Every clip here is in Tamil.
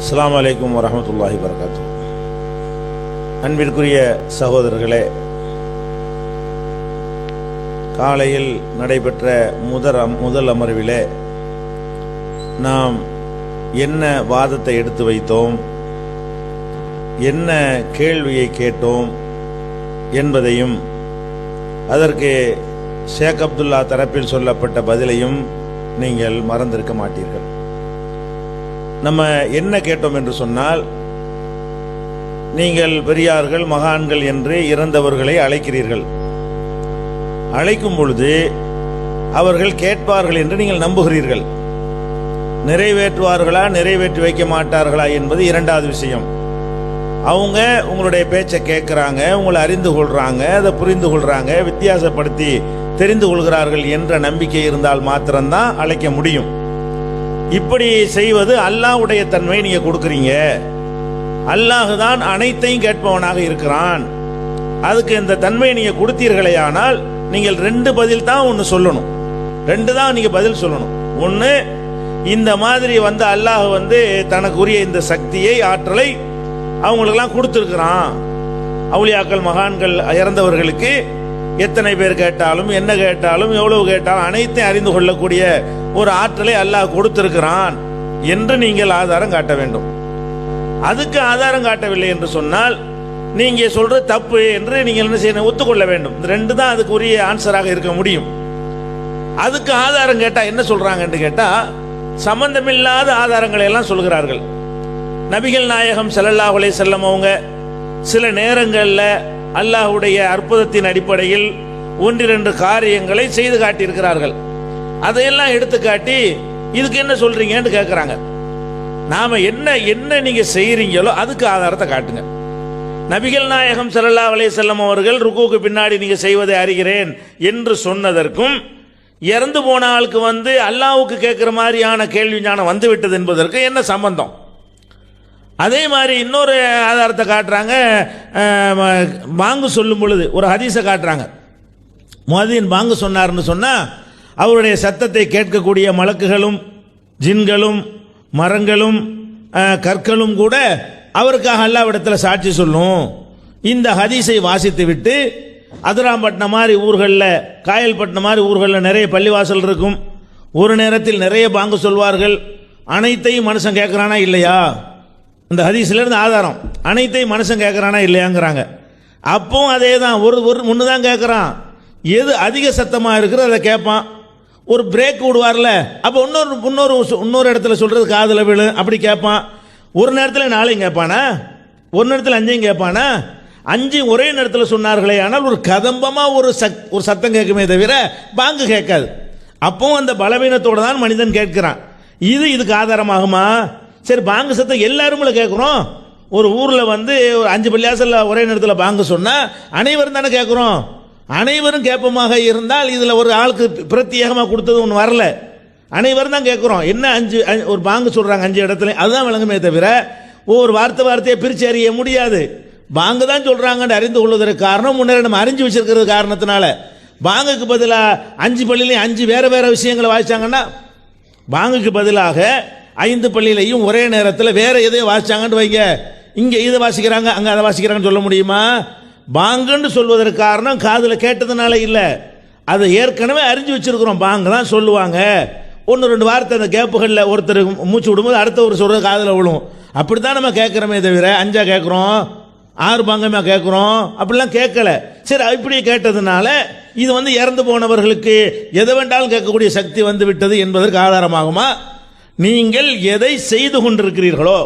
அஸ்ஸலாமு அலைக்கும் வரஹ்மத்துல்லாஹி வபரகாத்துஹு. அன்பிற்குரிய சகோதரர்களே, காலையில் நடைபெற்ற முதல் அமர்விலே நாம் என்ன வாதத்தை எடுத்து வைத்தோம், என்ன கேள்வியை கேட்டோம் என்பதையும் அதற்கு ஷேக் அப்துல்லா தரப்பில் சொல்லப்பட்ட பதிலையும் நீங்கள் மறந்திருக்க மாட்டீர்கள். நம்ம என்ன கேட்டோம் என்று சொன்னால், நீங்கள் பெரியார்கள் மகான்கள் என்று இறந்தவர்களை அழைக்கிறீர்கள். அழைக்கும் பொழுது அவர்கள் கேட்பார்கள் என்று நீங்கள் நம்புகிறீர்கள். நிறைவேற்றுவார்களா நிறைவேற்றி வைக்க மாட்டார்களா என்பது இரண்டாவது விஷயம். அவங்க உங்களுடைய பேச்சை கேட்குறாங்க, உங்களை அறிந்து கொள்றாங்க, அதை புரிந்து கொள்றாங்க, வித்தியாசப்படுத்தி தெரிந்து கொள்கிறார்கள் என்ற நம்பிக்கை இருந்தால் மாத்திரம்தான் அழைக்க முடியும். இப்படி செய்வது அல்லாஹ்வுடைய தன்மை நீங்க கொடுக்குறீங்க. அல்லாஹ் தான் அனைத்தையும் கேட்பவனாக இருக்கிறான். அதுக்கு இந்த தன்மையை நீங்க கொடுத்தீர்களே, ஆனால் நீங்கள் ரெண்டு பதில் தான் ஒன்று சொல்லணும். ரெண்டு தான் நீங்க பதில் சொல்லணும். ஒன்று, இந்த மாதிரி அல்லாஹ் தனக்குரிய இந்த சக்தியை ஆற்றலை அவங்களுக்கெல்லாம் கொடுத்துருக்கிறான். அவுலியாக்கள் மகான்கள் இறந்தவர்களுக்கு எத்தனை பேர் கேட்டாலும் என்ன கேட்டாலும் எவ்வளவு கேட்டாலும் அனைத்தையும் அறிந்து கொள்ளக்கூடிய ஒரு ஆற்றலை அல்லாஹ் கொடுத்திருக்கிறான் என்று நீங்கள் ஆதாரம் காட்ட வேண்டும். அதுக்கு ஆதாரம் காட்டவில்லை என்று சொன்னால் நீங்க சொல்ற தப்பு என்று நீங்கள் என்ன செய்யணும், ஒத்துக்கொள்ள வேண்டும். இந்த ரெண்டு தான் அதுக்குரிய ஆன்சராக இருக்க முடியும். அதுக்கு ஆதாரம் கேட்டா என்ன சொல்றாங்க என்று கேட்டா, சம்பந்தமில்லாத ஆதாரங்களை எல்லாம் சொல்கிறார்கள். நபிகள் நாயகம் ஸல்லல்லாஹு அலைஹி வஸல்லம் அவங்க சில நேரங்களில் அல்லாஹ்வுடைய அற்புதத்தின் அடிப்படையில் ஒன்றிரண்டு காரியங்களை செய்து காட்டியிருக்கிறார்கள். அதையெல்லாம் எடுத்து காட்டி இதுக்கு என்ன சொல்றீங்கன்னு கேட்கிறாங்க. நாம என்ன நீங்க செய்யறீங்களோ அதுக்கு ஆதாரத்தை காட்டுங்க. நபிகள் நாயகம் ஸல்லல்லாஹு அலைஹி வஸல்லம் அவர்கள் ருக்குவுக்கு பின்னாடி நீங்க செய்வதை அறிகிறேன் என்று சொன்னதற்கும், இறந்து போன ஆளுக்கு அல்லாஹ்வுக்கு கேட்கிற மாதிரியான கேள்வி ஞானம் வந்து விட்டது என்பதற்கு என்ன சம்பந்தம்? அதே மாதிரி இன்னொரு ஆதாரத்தை காட்டுறாங்க. பாங்கு சொல்லும் பொழுது ஒரு ஹதீஸை காட்டுறாங்க. முஅத்தின் பாங்கு சொன்னார்னு சொன்னா அவருடைய சத்தத்தை கேட்கக்கூடிய மலக்குகளும் ஜின்களும் மரங்களும் கற்களும் கூட அவருக்காக அல்லாஹ்விடத்தில் சாட்சி சொல்லும். இந்த ஹதீஸை வாசித்து விட்டு அதிராம்பட்டினம் மாதிரி ஊர்களில், காயல்பட்டினம் மாதிரி ஊர்களில் நிறைய பள்ளிவாசல் இருக்கும். ஒரு நேரத்தில் நிறைய பாங்கு சொல்வார்கள். அனைத்தையும் மனுஷன் கேட்குறானா இல்லையா? இந்த ஹதீஸ்ல இருந்து ஆதாரம், அனைத்தையும் மனுஷன் கேட்குறானா இல்லையாங்கிறாங்க. அப்பவும் அதே தான், ஒரு ஒன்று தான் கேட்குறான். எது அதிக சத்தமாக இருக்கிற அதை கேட்பான். ஒரு பிரேக் விடுவார்ல, அப்போ இன்னொரு இடத்துல சொல்றது காதுல விழு, அப்படி கேட்பான். ஒரு நேரத்தில் 4 கேட்பானா, ஒரு நேரத்தில் 5 கேட்பானா? 5 ஒரே நேரத்தில் சொன்னார்களே, ஆனால் ஒரு கதம்பமாக ஒரு சத்தம் கேட்குமே தவிர பாங்கு கேட்காது. அப்பவும் அந்த பலவீனத்தோடு தான் மனிதன் கேட்கிறான். இதுக்கு ஆதாரமாகுமா? சரி, பாங்கு சத்தம் எல்லாருமே கேட்குறோம். ஒரு ஊரில் ஒரு 5 பள்ளியாசல்ல ஒரே நேரத்தில் பாங்கு சொன்னால் அனைவரும் தானே கேட்குறோம். அனைவரும் கேட்பமாக இருந்தால் இதில் ஒரு ஆளுக்கு பிரத்யேகமாக கொடுத்தது ஒன்று வரல. அனைவரும் தான் கேட்குறோம். என்ன ஒரு பாங்கு சொல்கிறாங்க 5 இடத்துல, அதுதான் விளங்குமே தவிர ஒவ்வொரு வார்த்தையை பிரித்து அறிய முடியாது. பாங்கு தான் சொல்கிறாங்கன்னு அறிந்து கொள்வதற்கு காரணம் முன்னே நம்ம அறிஞ்சு வச்சிருக்கிறது காரணத்தினால. பாங்குக்கு பதிலாக 5 பள்ளியிலையும் 5 வேறு வேறு விஷயங்களை வாசிச்சாங்கன்னா, பாங்குக்கு பதிலாக 5 பள்ளியிலையும் ஒரே நேரத்தில் வேற எதையும் வாசிச்சாங்கன்னு வைங்க, இங்கே இதை வாசிக்கிறாங்க அங்கே அதை வாசிக்கிறாங்கன்னு சொல்ல முடியுமா? பாங்குன்னு சொல்வதற்கு காரணம் காதில் கேட்டதுனால இல்லை, அதை ஏற்கனவே அறிஞ்சு வச்சிருக்கிறோம். பாங்கு தான் சொல்லுவாங்க. 1-2 வார்த்தை அந்த கேப்புகளில் ஒருத்தர் மூச்சு விடும்போது அடுத்த ஒரு சொல்ற காதில் விழும். அப்படித்தான் நம்ம கேட்குறோமே தவிர 5 கேட்குறோம் 6 பாங்கமா கேட்குறோம் அப்படிலாம் கேட்கல. சரி, இப்படி கேட்டதுனால இது இறந்து போனவர்களுக்கு எதை வேண்டாலும் கேட்கக்கூடிய சக்தி வந்து விட்டது என்பதற்கு ஆதாரமாகுமா? நீங்கள் எதை செய்து கொண்டிருக்கிறீர்களோ,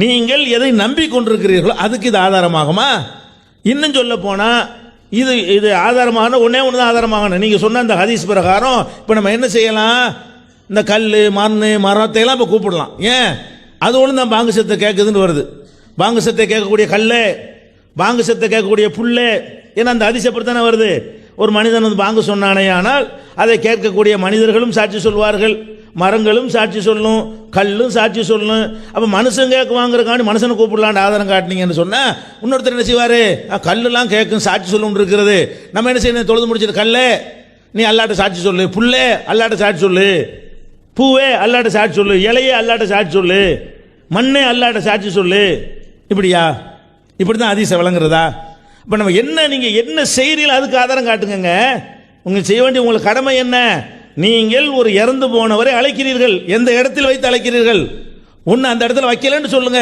நீங்கள் எதை நம்பிக்கொண்டிருக்கிறீர்களோ அதுக்கு இது ஆதாரமாகுமா? இன்னும் சொல்ல போனா இது ஆதாரமான ஒன்னே ஒன்று தான் ஆதாரமாகணும். நீங்க சொன்ன அந்த ஹதீஸ் பிரகாரம் இப்போ நம்ம என்ன செய்யலாம்? இந்த கல் மரத்தை எல்லாம் இப்போ கூப்பிடலாம். ஏன்? அது ஒன்று தான் பாங்கு சத்தை கேட்குதுன்னு வருது. பாங்கு சத்தை கேட்கக்கூடிய கல்லு, பாங்கு சத்தை கேட்கக்கூடிய புல்லு, ஏன்னா அந்த ஹதீஸ் அப்படி தானே வருது. ஒரு மனிதன் பாங்கு சொன்னானே, ஆனால் அதை கேட்கக்கூடிய மனிதர்களும் சாட்சி சொல்வார்கள், மரங்களும் சாட்சி சொல்லும், கல்லும் சாட்சி சொல்லும். அப்போ மனுஷன் கேட்குவாங்கிறக்காண்டி மனுஷனை கூப்பிடலான்னு ஆதாரம் காட்டினீங்கன்னு சொன்னா இன்னொருத்தர் என்ன செய்வாரு? கல்லுலாம் கேட்கும் சாட்சி சொல்லும் இருக்கிறது. நம்ம என்ன செய்யணும்? தொழுது முடிச்சது கல்லே நீ அல்லாட்ட சாட்சி சொல்லு, புல்லே அல்லாட்ட சாட்சி சொல்லு, பூவே அல்லாட்ட சாட்சி சொல்லு, இலையே அல்லாட்ட சாட்சி சொல்லு, மண்ணே அல்லாட்ட சாட்சி சொல்லு, இப்படியா? இப்படி தான் ஹதீஸை விளங்குறதா? இப்போ நம்ம என்ன, நீங்கள் என்ன செய்கிறீங்களோ அதுக்கு ஆதாரம் காட்டுங்க. உங்கள் செய்ய வேண்டிய உங்களுக்கு கடமை என்ன? நீங்கள் ஒரு இறந்து போனவரை அழைக்கிறீர்கள், எந்த இடத்தில் வைத்து அழைக்கிறீர்கள்? ஒன்று அந்த இடத்துல வைக்கலன்னு சொல்லுங்க,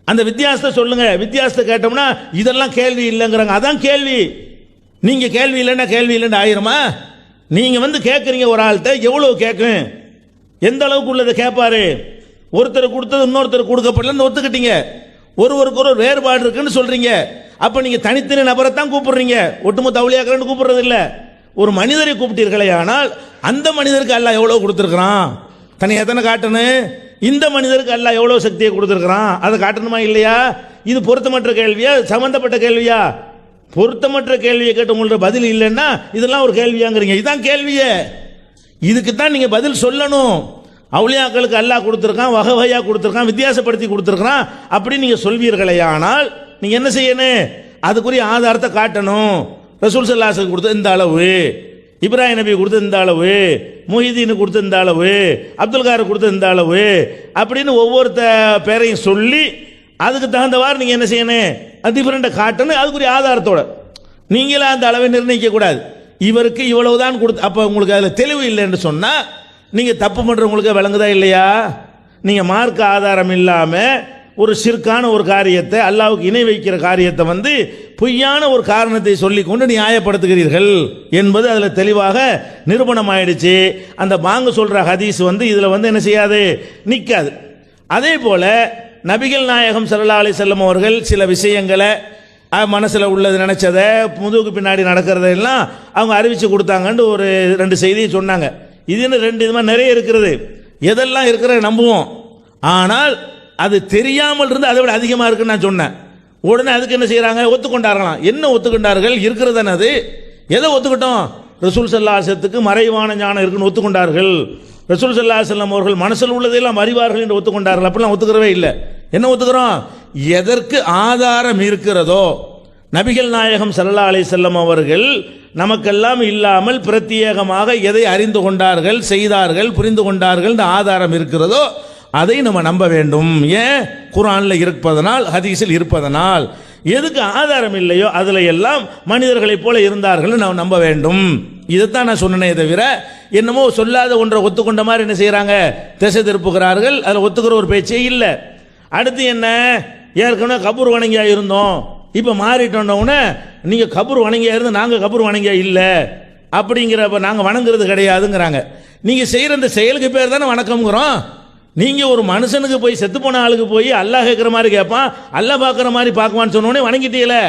அந்த வித்தியாசத்தை சொல்லுங்க. வித்தியாசத்தை கேட்டோம்னா இதெல்லாம் கேள்வி இல்லைங்கிறாங்க. அதான் கேள்வி. நீங்கள் கேள்வி இல்லைன்னா கேள்வி இல்லைன்னு ஆயிருமா? நீங்கள் வந்து கேட்குறீங்க ஒரு ஆள்கிட்ட, எவ்வளோ கேட்கும், எந்த அளவுக்கு உள்ளதை கேட்பாரு? ஒருத்தர் கொடுத்தது இன்னொருத்தர் கொடுக்கப்படலன்னு ஒத்துக்கிட்டீங்க. ஒருவருக்கு ஒரு வேறுபாடு இருக்குன்னு சொல்றீங்க. அப்ப நீங்க தனித்தனி நபரை தான் கூப்பிடுறீங்க, ஒட்டுமொத்த அவுளியாக்கள் கூப்பிடுறது இல்ல. ஒரு மனிதரை கூப்பிட்டீர்களே, ஆனால் அந்த மனிதருக்கு அல்லாஹ் எவ்வளவு கொடுத்திருக்கிறான், தனியாக தானே காட்டணும். இந்த மனிதருக்கு அல்லாஹ் எவ்வளவு சக்தியை கொடுத்திருக்கிறான், அதை காட்டணுமா இல்லையா? இது பொருத்தமற்ற கேள்வியா, சம்பந்தப்பட்ட கேள்வியா? பொருத்தமற்ற கேள்வியை கேட்டு உங்களோட பதில் இல்லைன்னா இதெல்லாம் ஒரு கேள்வியாங்கிறீங்க. இதுதான் கேள்வியே. இதுக்கு தான் நீங்க பதில் சொல்லணும். அவுளியாக்களுக்கு அல்லாஹ் கொடுத்திருக்கான், வகை வகையா கொடுத்திருக்கான், வித்தியாசப்படுத்தி கொடுத்திருக்கான் அப்படி நீங்க சொல்வீர்களே, ஆனால் நீங்க என்ன செய்யணும்? அதுக்குரிய ஆதாரத்தை காட்டணும். ரசூல் ஸல்லல்லாஹு அலைஹி வஸல்லம் கொடுத்த இந்த அளவு, இப்ராஹிம் நபி கொடுத்த இந்த அளவு, முஹிதீன் கொடுத்த இந்த அளவு, அப்துல் கார் கொடுத்த இந்த அளவு அப்படின்னு ஒவ்வொருத்த பேரையும் சொல்லி அதுக்கு தகுந்தவாறு நீங்க என்ன செய்யணும்? டிஃபரெண்ட்டை காட்டணும். அதுக்குரிய ஆதாரத்தோட நீங்களா அந்த அளவை நிர்ணயிக்க கூடாது. இவருக்கு இவ்வளவுதான் கொடுத்து, அப்ப உங்களுக்கு அதுல தெளிவு இல்லைன்னு சொன்னா நீங்க தப்பு பண்றவங்களுக்கு விளங்குதா இல்லையா? நீங்க மார்க்க ஆதாரம் இல்லாம ஒரு ஷிர்கான ஒரு காரியத்தை, அல்லாஹ்வுக்கு இணை வைக்கிற காரியத்தை வந்து பொய்யான ஒரு காரணத்தை சொல்லிக் கொண்டு நியாயப்படுத்துகிறீர்கள் என்பது அதுல தெளிவாக நிரூபணம் ஆயிடுச்சு. அந்த பாங்கு சொல்ற ஹதீஸ் வந்து இதுல வந்து என்ன செய்யாது, நிக்காது. அதே போல நபிகள் நாயகம் ஸல்லல்லாஹு அலைஹி வஸல்லம் அவர்கள் சில விஷயங்களை மனசில் உள்ளது நினைச்சதை முதுகுக்கு பின்னாடி நடக்கிறதெல்லாம் அவங்க அறிவிச்சு கொடுத்தாங்கன்னு ஒரு 2 செய்தியை சொன்னாங்க. இதுன்னு 2 விதமாக நிறைய இருக்கிறது. எதெல்லாம் இருக்கிற நம்புவோம், ஆனால் அது தெரியாமல் இருந்து அதை விட அதிகமாக இருக்குன்னு நான் சொன்னேன். உடனே அதுக்கு என்ன செய்யறாங்க? ஒத்துக்கொண்டார்களாம். என்ன ஒத்துக்கொண்டார்கள்? இருக்கிறது தானே அது. எதை ஒத்துக்கிட்டோம்? ரசூல் ஸல்லல்லாஹு அலைஹி வஸல்லத்துக்கு மறைவான ஞானம் இருக்குன்னு ஒத்துக்கொண்டார்கள். ரசூல் ஸல்லல்லாஹு அலைஹி வஸல்லம் அவர்கள் மனசில் உள்ளதெல்லாம் அறிவார்கள் என்று ஒத்துக்கொண்டார்கள். அப்படிலாம் ஒத்துக்கிறவே இல்லை. என்ன ஒத்துக்கிறோம்? எதற்கு ஆதாரம் இருக்கிறதோ, நபிகள் நாயகம் ஸல்லல்லாஹு அலைஹி வஸல்லம் அவர்கள் நமக்கெல்லாம் இல்லாமல் பிரத்யேகமாக எதை அறிந்து கொண்டார்கள், செய்தார்கள், புரிந்து கொண்டார்கள் இந்த ஆதாரம் இருக்கிறதோ அதை நம்ம நம்ப வேண்டும். ஏன்? குர்ஆன்ல இருப்பதனால், ஹதீஸில் இருப்பதனால். எதுக்கு ஆதாரம் இல்லையோ அதுல எல்லாம் மனிதர்களைப் போல இருந்தார்கள் நாம் நம்ப வேண்டும். இதைத்தான் நான் சொன்னேனே தவிர என்னமோ சொல்லாத ஒன்றை ஒத்துக்கொண்ட மாதிரி என்ன செய்யறாங்க? திசை திருப்புகிறார்கள். அதில் ஒத்துக்கிற ஒரு பேச்சே இல்லை. அடுத்து என்ன? ஏற்கனவே கபூர் வணங்கியா இருந்தோம், இப்போ மாறிட்டோன்னே நீங்கள் கபூர் வணங்கியா இருந்து நாங்கள் கபூர் வணங்கியா இல்லை அப்படிங்கிறப்ப நாங்கள் வணங்குறது கிடையாதுங்கிறாங்க. நீங்கள் செய்கிற இந்த செயலுக்கு பேர் தானே வணக்கம்ங்கிறோம். நீங்கள் ஒரு மனுஷனுக்கு போய் செத்து போன ஆளுக்கு போய் அல்லாஹ் கேட்குற மாதிரி கேட்பான், அல்லாஹ் பார்க்குற மாதிரி பார்க்குவான்னு சொன்னோடனே வணங்கிட்டீங்களே.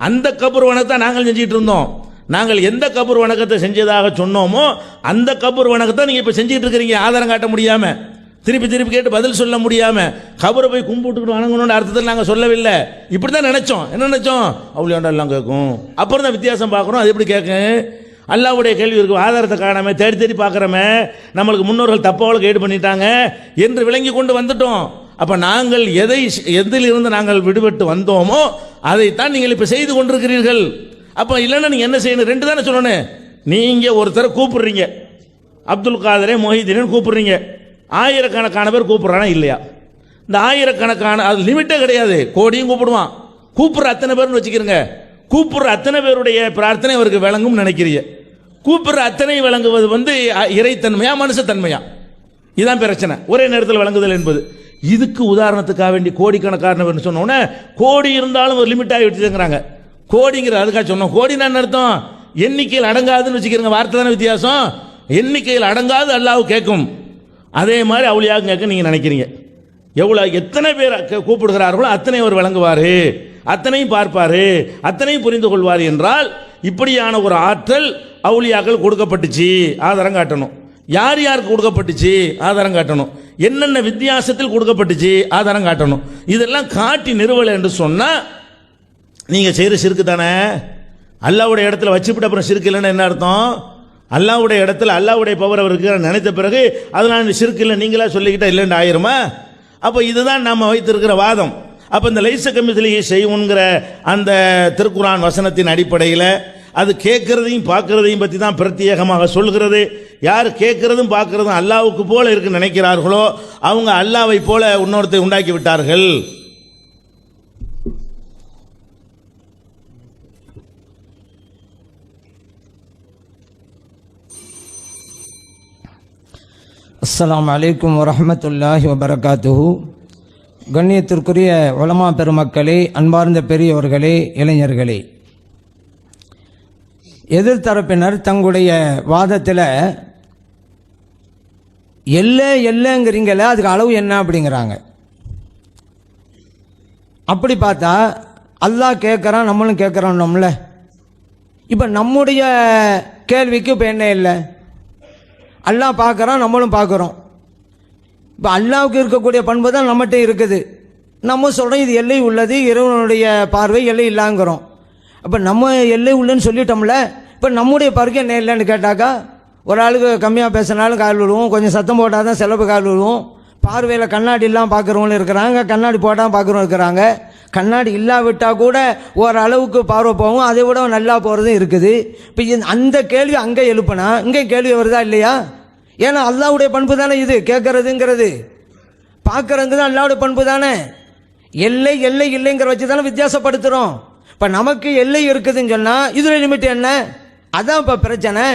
அந்த கபூர் வணக்கத்தை நாங்கள் செஞ்சிட்டு இருந்தோம். நாங்கள் எந்த கபூர் வணக்கத்தை செஞ்சதாக சொன்னோமோ அந்த கபூர் வணக்கத்தை நீங்கள் இப்போ செஞ்சுட்டு இருக்கிறீங்க. ஆதாரம் காட்ட முடியாமல், திருப்பி திருப்பி கேட்டு பதில் சொல்ல முடியாமல், கபரை போய் கும்பிட்டுக்கிட்டு வணங்கணும்னு அர்த்தத்தில் நாங்கள் சொல்லவில்லை. இப்படி தான் நினைச்சோம். என்ன நினைச்சோம்? அவ்வளோ எல்லாம் கேட்கும். அப்புறம் தான் வித்தியாசம் பார்க்குறோம். அது எப்படி கேட்கும்? அல்லாஹ்வுடைய கேள்வி இருக்கும். ஆதாரத்தை காணாம தேடி தேடி பார்க்குறோமே, நம்மளுக்கு முன்னோர்கள் தப்பாவில் கைடு பண்ணிட்டாங்க என்று விளங்கி கொண்டு வந்துட்டோம். அப்போ நாங்கள் எதிலிருந்து நாங்கள் விடுபட்டு வந்தோமோ அதைத்தான் நீங்கள் இப்போ செய்து கொண்டிருக்கிறீர்கள். அப்போ இல்லைன்னா நீங்கள் என்ன செய்யணும்? 2 தானே சொல்லணும். நீங்கள் ஒருத்தரை கூப்பிடுறீங்க, அப்துல் காதரே மொஹிதீன் கூப்பிடுறீங்க, ஆயிரக்கணக்கான பேர் கூப்பிட்றானா இல்லையா? இந்த ஆயிரக்கணக்கான அது லிமிட்டே கிடையாது, கோடியும் கூப்பிடுவான். கூப்பிட்ற அத்தனை பேர்னு வச்சுக்கிறங்க. கூப்பிட்ற அத்தனை பேருடைய பிரார்த்தனை அவருக்கு விளங்கும் நினைக்கிறீங்க. கூப்பிட்ற அத்தனை விளங்குவது வந்து இறைத்தன்மையா மனுஷத்தன்மையா? இதுதான் பிரச்சனை, ஒரே நேரத்தில் விளங்குதல் என்பது. இதுக்கு உதாரணத்துக்காக வேண்டி கோடிக்கணக்கான சொன்னோன்னே கோடி இருந்தாலும் ஒரு லிமிட் ஆகி வச்சுக்கிறாங்க. கோடிங்கிற அதுக்காக சொன்னோம். கோடினா என்ன அர்த்தம்? எண்ணிக்கையில் அடங்காதுன்னு வச்சுக்கிறங்க. வார்த்தை தானே வித்தியாசம். எண்ணிக்கையில் அடங்காது அல்லாஹ் கேட்கும். அதே மாதிரி அவுளியாக கேட்க நீங்க நினைக்கிறீங்க. எத்தனை பேர் கூப்பிடுகிறார்களோ அத்தனை அவர் விளங்குவார், அத்தனையும் பார்ப்பார், அத்தனையும் புரிந்து கொள்வார் என்றால் இப்படியான ஒரு ஆற்றல் அவுளியாக்கள் கொடுக்கப்பட்டுச்சு. ஆதாரம் காட்டணும். யார் யாருக்கு கொடுக்கப்பட்டுச்சு? ஆதாரம் காட்டணும். என்னென்ன வித்தியாசத்தில் கொடுக்கப்பட்டுச்சு? ஆதாரம் காட்டணும். இதெல்லாம் காட்டி நிறுவலை என்று சொன்னா நீங்க செய்யற சிறுக்கு தானே. அல்லாஹ்வுடைய இடத்துல வச்சுவிட்டு அப்புறம் சிறுக்கு இல்லைன்னு என்ன அர்த்தம்? அல்லாஹ்வுடைய இடத்துல அல்லாஹ்வுடைய பவர் அவருக்கு நினைத்த பிறகு அதனால சிறுக்கு இல்லை நீங்களா சொல்லிக்கிட்டா இல்லைன்னு ஆயிருமா? அப்போ இதுதான் நம்ம வைத்திருக்கிற வாதம். அப்போ இந்த லைஸ கமிஸ்லிஹி ஷைஉன்கிற அந்த திருக்குர்ஆன் வசனத்தின் அடிப்படையில் அது கேட்கறதையும் பார்க்கறதையும் பற்றி தான் பிரத்யேகமாக சொல்கிறது. யார் கேட்கறதும் பார்க்கறதும் அல்லாஹ்வுக்கு போல இருக்கு நினைக்கிறார்களோ அவங்க அல்லாஹ்வை போல இன்னொருத்தை உண்டாக்கி விட்டார்கள். அஸ்ஸலாமு அலைக்கும் வரஹ்மத்துல்லாஹி வபரகாத்துஹு. கண்ணியத்திற்குரிய உலமா பெருமக்களே, அன்பார்ந்த பெரியவர்களே, இளைஞர்களே, எதிர்த்தரப்பினர் தங்களுடைய வாதத்தில் இல்லைங்கிறீங்கள, அதுக்கு அளவு என்ன அப்படிங்கிறாங்க. அப்படி பார்த்தா அல்லாஹ் கேட்குறான், நம்மளும் கேட்குறோம்ல. இப்போ நம்முடைய கேள்விக்கு இப்போ என்ன இல்லை? அல்லாஹ் பார்க்குறான், நம்மளும் பார்க்குறோம். இப்போ அல்லாவுக்கு இருக்கக்கூடிய பண்பு தான் நம்மகிட்ட இருக்குது. நம்ம சொல்கிறோம் இது எல்லை உள்ளது, இறைவனுடைய பார்வை எல்லை இல்லாங்கிறோம். அப்போ நம்ம எல்லை உள்ளன்னு சொல்லிட்டோம்ல. இப்போ நம்முடைய பார்வை என்ன இல்லைன்னு கேட்டாக்கா, ஒரு ஆளுக்கு கம்மியாக பேசினாலும் கால் விழுவோம், கொஞ்சம் சத்தம் போட்டால் தான் செலவு கால் விழுவோம். பார்வையில் கண்ணாடி இல்லாமல் பார்க்குறவங்களும் இருக்கிறாங்க, கண்ணாடி போட்டால் பார்க்குறவங்க இருக்கிறாங்க. கண்ணாடி இல்லாவிட்டால் கூட ஓரளவுக்கு பார்வை போகும், அதை விட நல்லா போகிறதும் இருக்குது. இப்போ அந்த கேள்வி அங்கே எழுப்புனா இங்கே கேள்வி வருதா இல்லையா? ஏன்னா அல்லாஹ்வுடைய பண்பு தானே இது, கேட்கறதுங்கிறது. பார்க்கறது தான் அல்லாஹ்வுடைய பண்பு தானே. எல்லை இல்லைங்கிற வச்சு தானே வித்தியாசப்படுத்துகிறோம். இப்போ நமக்கு எல்லை இருக்குதுன்னு சொன்னால் இதில் லிமிட் என்ன? அதான் இப்போ பிரச்சனை.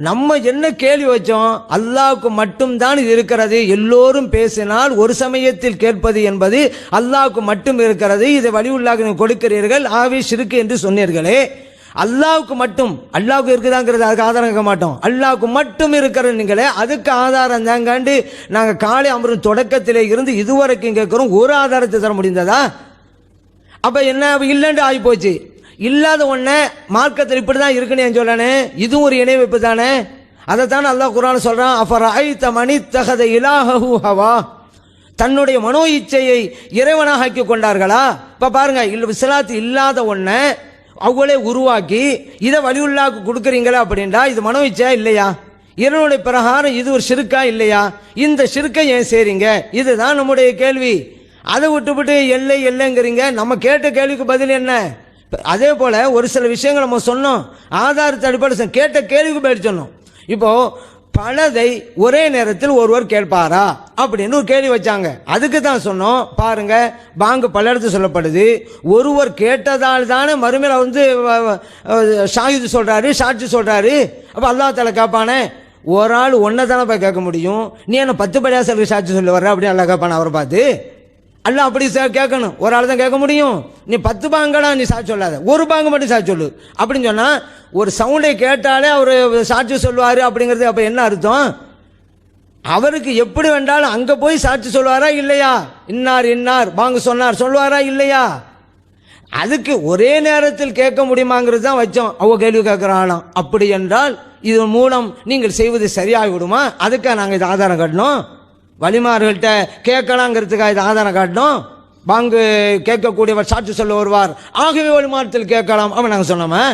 நம்ம என்ன கேள்வி வச்சோம்? அல்லாஹ்வுக்கு மட்டும்தான் இது இருக்கிறது. எல்லோரும் பேசினால் ஒரு சமயத்தில் கேட்பது என்பது அல்லாஹ்வுக்கு மட்டும் இருக்கிறது. இதை வலியுள்ளாக கொடுக்கிறீர்கள், ஆவி ஷிர்க் என்று சொன்னீர்களே. அல்லாஹ்வுக்கு மட்டும், அல்லாஹ்வுக்கு இருக்குதாங்கிறது அதுக்கு ஆதாரம் கேட்க மாட்டோம். அல்லாஹ்வுக்கு மட்டும் இருக்கிறது நீங்களே, அதுக்கு ஆதாரம் தாங்காண்டு நாங்கள் காலை அமரும் தொடக்கத்திலே இருந்து இதுவரைக்கும் கேட்குறோம். ஒரு ஆதாரத்தை தர முடிந்ததா? அப்போ என்ன இல்லைன்னு ஆகி போச்சு. இல்லாத ஒன்றை மார்க்கத்தில் இப்படி தான் இருக்குன்னு சொல்லணே, இதுவும் ஒரு இணை வைப்பு தானே. அதைத்தானே அல்லாஹ் குர்ஆன் சொல்கிறான், அஃபரஐத மனித்தஹத இலாஹஹு ஹவா, தன்னுடைய மனோ இச்சையை இறைவனாக ஆக்கி கொண்டார்களா? இப்போ பாருங்க, இஸ்லாத்து இல்லாத ஒன்றை அவங்களே உருவாக்கி இதை வலியுள்ளாக்கு கொடுக்குறீங்களா அப்படின்டா இது மனோ இச்சையா இல்லையா? இறைவனுடைய பிரகாரம் இது ஒரு ஷிர்கா இல்லையா? இந்த ஷிர்கை ஏன் செய்றீங்க? இதுதான் நம்முடைய கேள்வி. அதை விட்டுவிட்டு இல்லைங்கிறீங்க. நம்ம கேட்ட கேள்விக்கு பதில் என்ன? அதே போல ஒரு சில விஷயங்கள் நம்ம சொன்னோம், ஆதாரத்தை அடிப்படை கேட்ட கேள்விக்கு பதில் சொன்னோம். இப்போ பலதை ஒரே நேரத்தில் ஒருவர் கேட்பாரா அப்படின்னு ஒரு கேள்வி வச்சாங்க. அதுக்கு தான் சொன்னோம், பாருங்க பாங்கு பல இடத்துல சொல்லப்படுது. ஒருவர் கேட்டதால் தானே மறுமையில் வந்து ஷாஹிது சொல்றாரு, சாட்சி சொல்றாரு. அப்போ அல்லாஹ் தஆலா கேட்பானே, ஒரு ஆள் ஒன்றை தானே போய் கேட்க முடியும், நீ என்ன 10 படியாசலுக்கு சாட்சி சொல்லி வர்ற அப்படின்னு அல்லாஹ் கேட்பான. அவரை பார்த்து அல்லாஹ் அப்படி கேட்கணும், ஒரு ஆள் தான் கேட்க முடியும். நீ 10 பாங்கடா நீ சாட்சி சொல்லாத, ஒரு பாங்கு மட்டும் சாட்சி சொல்லு அப்படின்னு சொன்னா ஒரு சவுண்டை கேட்டாலே அவர் சாட்சி சொல்லுவார் அப்படிங்கிறது. அப்போ என்ன அர்த்தம்? அவருக்கு எப்படி வேண்டாலும் அங்கே போய் சாட்சி சொல்லுவாரா இல்லையா? இன்னார் பாங்கு சொன்னார் சொல்லுவாரா இல்லையா? அதுக்கு ஒரே நேரத்தில் கேட்க முடியுமாங்கிறது தான் வச்சோம். அவங்க கேள்வி கேட்குறாங்களாம். அப்படி என்றால் இதன் மூலம் நீங்கள் செய்வது சரியாகி விடுமா? அதுக்காக நாங்கள் இது ஆதாரம் காட்டணும். வலிமார்கள்ட்ட கேட்கலாங்கிறதுக்காக இது ஆதாரம் காட்டணும். பாங்கு கேட்கக்கூடியவர் சாட்சி சொல்ல வருவார், ஆகவே வலிமாரத்தில் கேட்கலாம் அப்போ நாங்கள் சொன்னோமா?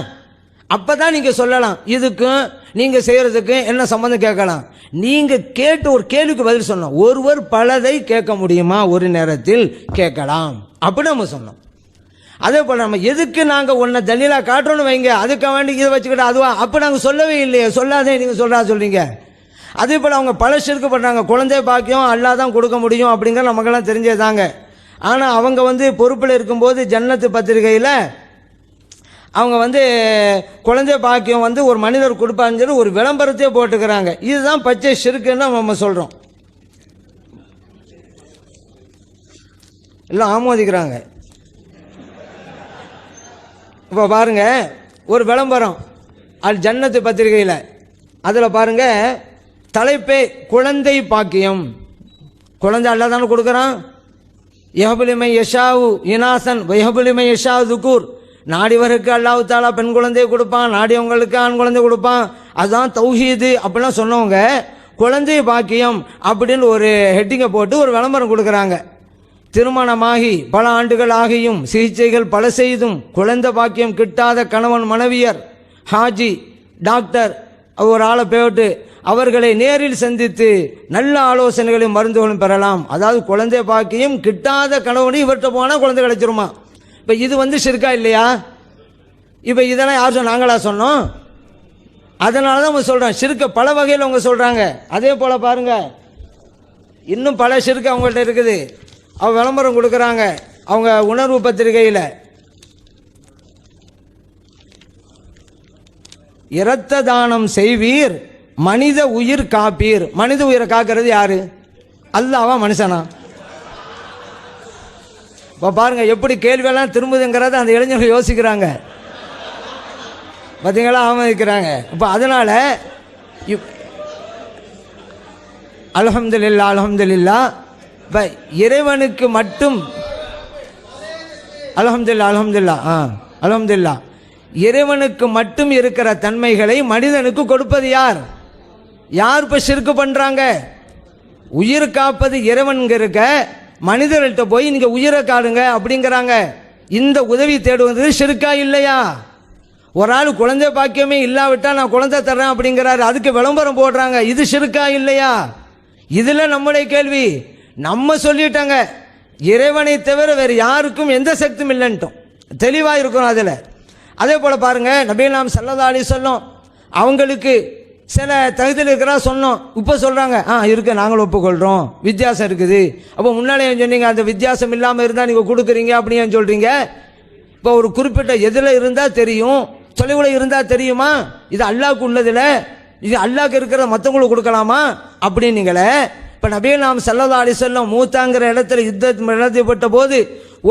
அப்போ தான் நீங்கள் சொல்லலாம். இதுக்கும் நீங்கள் செய்கிறதுக்கும் என்ன சம்பந்தம் கேட்கலாம். நீங்கள் கேட்டு ஒரு கேள்விக்கு பதில் சொன்னோம். ஒருவர் பலதை கேட்க முடியுமா? ஒரு நேரத்தில் கேட்கலாம் அப்படி நம்ம சொன்னோம். அதே போல் நம்ம எதுக்கு நாங்கள் ஒன்றை தலீலாக காட்டுறோன்னு வைங்க, அதுக்காக வேண்டி இதை வச்சுக்கிட்டு அதுவா அப்போ நாங்கள் சொல்லவே இல்லையே, சொல்லாதே நீங்கள் சொல்கிறீங்க. அதே போல் அவங்க பல ஷிர்க் பண்ணுறாங்க. குழந்தை பாக்கியம் அல்லாஹ் தான் கொடுக்க முடியும் அப்படிங்கிற நமக்கெல்லாம் தெரிஞ்சதாங்க. ஆனால் அவங்க வந்து பொறுப்பில் இருக்கும்போது ஜன்னத்து பத்திரிகையில் அவங்க வந்து குழந்தை பாக்கியம் வந்து ஒரு மனிதர் கொடுப்பான்னு சொல்லி ஒரு விளம்பரத்தையே போட்டுக்கிறாங்க. இதுதான் பச்சை ஷிர்க்குன்னு நம்ம சொல்கிறோம். எல்லாம் ஆமோதிக்கிறாங்க. இப்போ பாருங்க, ஒரு விளம்பரம் அல் ஜன்னத்து பத்திரிகையில், அதில் பாருங்க தலைப்பே குழந்தை பாக்கியம். குழந்தை அல்லாஹ் தானே கொடுக்குறான். யஹபுலிமை யஷாவு இனாசன் வயஹபுலிமை யஷாவு துக்கூர், நாடிவருக்கு அல்லாஹ் தாலா பெண் குழந்தையை கொடுப்பான், நாடியவங்களுக்கு ஆண் குழந்தை கொடுப்பான். அதுதான் தௌஹீது அப்படிலாம் சொன்னவங்க குழந்தை பாக்கியம் அப்படின்னு ஒரு ஹெட்டிங்கை போட்டு ஒரு விளம்பரம் கொடுக்குறாங்க. திருமணமாகி பல ஆண்டுகள் ஆகியும் சிகிச்சைகள் பல செய்தும் குழந்தை பாக்கியம் கிட்டாத கணவன் மனைவியர் ஹாஜி டாக்டர் ஒரு ஆளை போட்டு அவர்களை நேரில் சந்தித்து நல்ல ஆலோசனைகளையும் மருந்துகளும் பெறலாம். அதாவது குழந்தை பாக்கியம் கிட்டாத கணவனு இவர்கிட்ட போனால் குழந்தை கிடைச்சிருமா? இப்போ இது வந்து ஷிர்கா இல்லையா? இப்போ இதெல்லாம் யார் நாங்களா சொன்னோம்? அதனால தான் அவங்க சொல்கிறோம் ஷிர்க்க பல வகையில் அவங்க சொல்கிறாங்க. அதே போல் பாருங்க, இன்னும் பல ஷிர்க்கு அவங்கள்ட்ட இருக்குது. அவங்க விளம்பரம் கொடுக்குறாங்க அவங்க உணர்வு பத்திரிகையில். இரத்த தானம் செய்வீர், மனித உயிர் காப்பீர். மனித உயிரை காக்கிறது யாரு? அல்லாவா மனுஷனா? இப்போ பாருங்க எப்படி கேள்வியெல்லாம் திரும்புதுங்கிறத அந்த இளைஞர்கள் யோசிக்கிறாங்க. பார்த்தீங்களா, ஆமதிக்கிறாங்க. இப்போ அதனால அல்ஹம்துலில்லாஹ் அல்ஹம்துலில்லாஹ். இப்போ இறைவனுக்கு மட்டும் அல்ஹம்துலில்லாஹ் அல்ஹம்துலில்லாஹ் அல்ஹம்துலில்லாஹ். இறைவனுக்கு மட்டும் இருக்கிற தன்மைகளை மனிதனுக்கு கொடுப்பது யார்? யார் இப்போ ஷிர்க்கு பண்ணுறாங்க? உயிர் காப்பது இறைவன் இருக்க, மனிதர்கள்ட்ட போய் நீங்கள் உயிரை காடுங்க அப்படிங்கிறாங்க. இந்த உதவி தேடுவது ஷிர்க்கா இல்லையா? ஒரு ஆள் குழந்தை பாக்கியமே இல்லாவிட்டால் நான் குழந்தை தர்றேன் அப்படிங்கிறாரு, அதுக்கு விளம்பரம் போடுறாங்க. இது ஷிர்க்கா இல்லையா? இதில் நம்முடைய கேள்வி. நம்ம சொல்லிட்டாங்க இறைவனை தவிர வேறு யாருக்கும் எந்த சக்தியும் இல்லைன்ட்டோம், தெளிவாக இருக்கணும் அதில். அதே போல் பாருங்கள், நபிகள் நாயகம் ஸல்லல்லாஹு அலைஹி வஸல்லம் அவங்களுக்கு சில தகுதியில் இருக்கிறா சொன்னோம். இப்போ சொல்கிறாங்க இருக்கு, நாங்களும் ஒப்புக்கொள்கிறோம், வித்தியாசம் இருக்குது. அப்போ முன்னாலே சொன்னீங்க அந்த வித்தியாசம் இல்லாமல் இருந்தால் நீங்கள் கொடுக்குறீங்க அப்படின்னு சொல்கிறீங்க. இப்போ ஒரு குறிப்பிட்ட எதில் இருந்தால் தெரியும், தொலைவில் இருந்தால் தெரியுமா? இது அல்லாஹ்க்கு உள்ளதில், இது அல்லாஹ்க்கு இருக்கிற மற்றவங்களுக்கு கொடுக்கலாமா அப்படின்னீங்களே. இப்போ நபிகள் நாயகம் ஸல்லல்லாஹு அலைஹி வஸல்லம் மூத்தாங்கிற இடத்துல யுத்தம் நடத்தப்பட்ட போது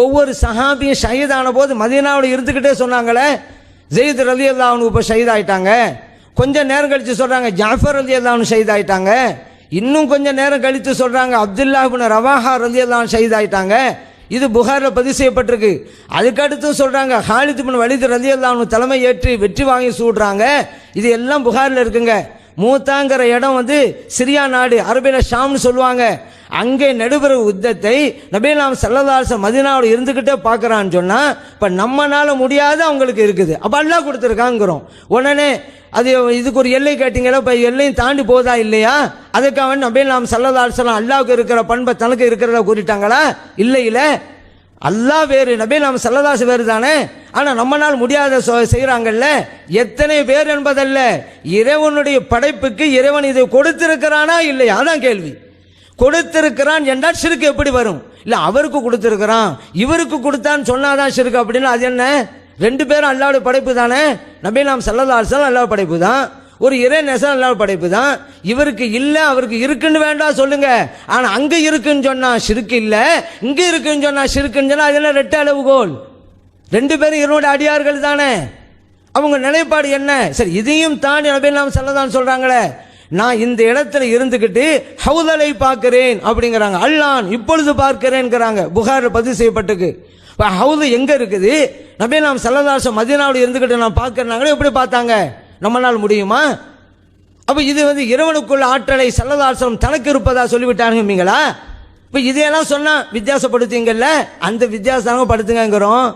ஒவ்வொரு சஹாபியும் ஷஹீதான போது மதீனாவில் இருந்துக்கிட்டே சொன்னாங்களே, ஸெய்த் ரலியல்லாஹு அன்ஹு இப்போ ஷஹீதாயிட்டாங்க. கொஞ்சம் நேரம் கழித்து சொல்கிறாங்க ஜாஃபர் ரலியல்லாஹு அன்ஹு ஷஹீதாயிட்டாங்க. இன்னும் கொஞ்சம் நேரம் கழித்து சொல்கிறாங்க அப்துல்லாஹ் இப்னு ரவாஹா ரலியல்லாஹு அன்ஹு ஷஹீதாயிட்டாங்க. இது புகாரில் பதிவு செய்யப்பட்டிருக்கு. அதுக்கடுத்து சொல்கிறாங்க ஹாலித் இப்னு வலீத் ரலியல்லாஹு அன்ஹு தலைமை ஏற்று வெற்றி வாங்கி சூடுறாங்க. இது எல்லாம் புகாரில் இருக்குங்க. மூத்தாங்கிற இடம் சிரியா நாடு, அரபியில் ஷாம்னு சொல்லுவாங்க. அங்கே நடுபெற யுத்தத்தை நபிகள் நாயகம் ஸல்லல்லாஹு அலைஹி வஸல்லம் மதீனாவில் இருந்துக்கிட்டே பார்க்குறான்னு சொன்னால் இப்போ நம்மனால முடியாது, அவங்களுக்கு இருக்குது. அப்போ அல்லாஹ் கொடுத்துருக்காங்கிறோம். உடனே அது இதுக்கு ஒரு எல்லை கேட்டிங்களா, இப்போ எல்லையும் தாண்டி போதா இல்லையா? அதுக்காக நபிகள் நாயகம் ஸல்லல்லாஹு அலைஹி வஸல்லம் அல்லாஹ்வுக்கு இருக்கிற பண்பை தனக்கு இருக்கிறத கூறிட்டாங்களா? இல்லை. அல்லாஹ் வேறு, நபிகள் நாயகம் ஸல்லல்லாஹு அலைஹி வஸல்லம் வேறு தானே. ஆனால் நம்மளால் முடியாத செய்கிறாங்கல்ல. எத்தனை பேர் என்பதல்ல, இறைவனுடைய படைப்புக்கு இறைவன் இதை கொடுத்திருக்கிறானா இல்லையா? அதான் கேள்வி. கொடுத்திருக்கிறான் என்றால் ஷிர்க் எப்படி வரும்? இல்லை அவருக்கு கொடுத்திருக்கிறான் இவருக்கு கொடுத்தான்னு சொன்னாதான் ஷிர்க் அப்படின்னா அது என்ன? ரெண்டு பேரும் அல்லாஹ்வுடைய படைப்பு தானே. நபிகள் நாயகம் ஸல்லல்லாஹு அலைஹி வஸல்லம் அல்லாஹ் படைப்பு தான், ஒரு இறை நேசம் அல்லாஹ் படைப்பு தான். இவருக்கு இல்லை அவருக்கு இருக்குன்னு வேண்டாம் சொல்லுங்க. ஆனால் அங்கே இருக்குன்னு சொன்னா ஷிர்க் இல்லை, இங்கே இருக்குன்னு சொன்னா ஷிர்க்குன்னு சொன்னா அதெல்லாம் ரெட்டை அளவுகோல். ரெண்டு பேரும் இவருடைய அடியார்கள் தானே. அவங்க நிலைப்பாடு என்ன? சரி, இதையும் தாண்டி நபிகள் நாயகம் ஸல்லல்லாஹு அலைஹி சொல்றாங்களே, நான் இந்த இடத்துல இருந்துக்கிட்டு ஹவுதலை பார்க்கிறேன் அப்படிங்கிறாங்க. அல்லாஹ் இப்பொழுது பார்க்கிறேன்ங்கிறாங்க. புகாரில் பதிவு செய்யப்பட்டிருக்கு. இப்போ ஹவுது எங்கே இருக்குது? நபிகள் நாயகம் ஸல்லல்லாஹு அலைஹி வஸல்லம் மதீனாவில் இருந்துக்கிட்டு நான் பார்க்கறாங்களே, எப்படி பார்த்தாங்க? நம்மளால் முடியுமா? அப்போ இது இறைவனுக்குள்ள ஆற்றலை ஸல்லல்லாஹு அலைஹி வஸல்லம் தனக்கு இருப்பதா சொல்லிவிட்டாருங்களா? இப்போ இதையெல்லாம் சொன்னால் வித்தியாசப்படுத்தீங்கல்ல, அந்த வித்தியாசம் படுத்துங்கிறோம்.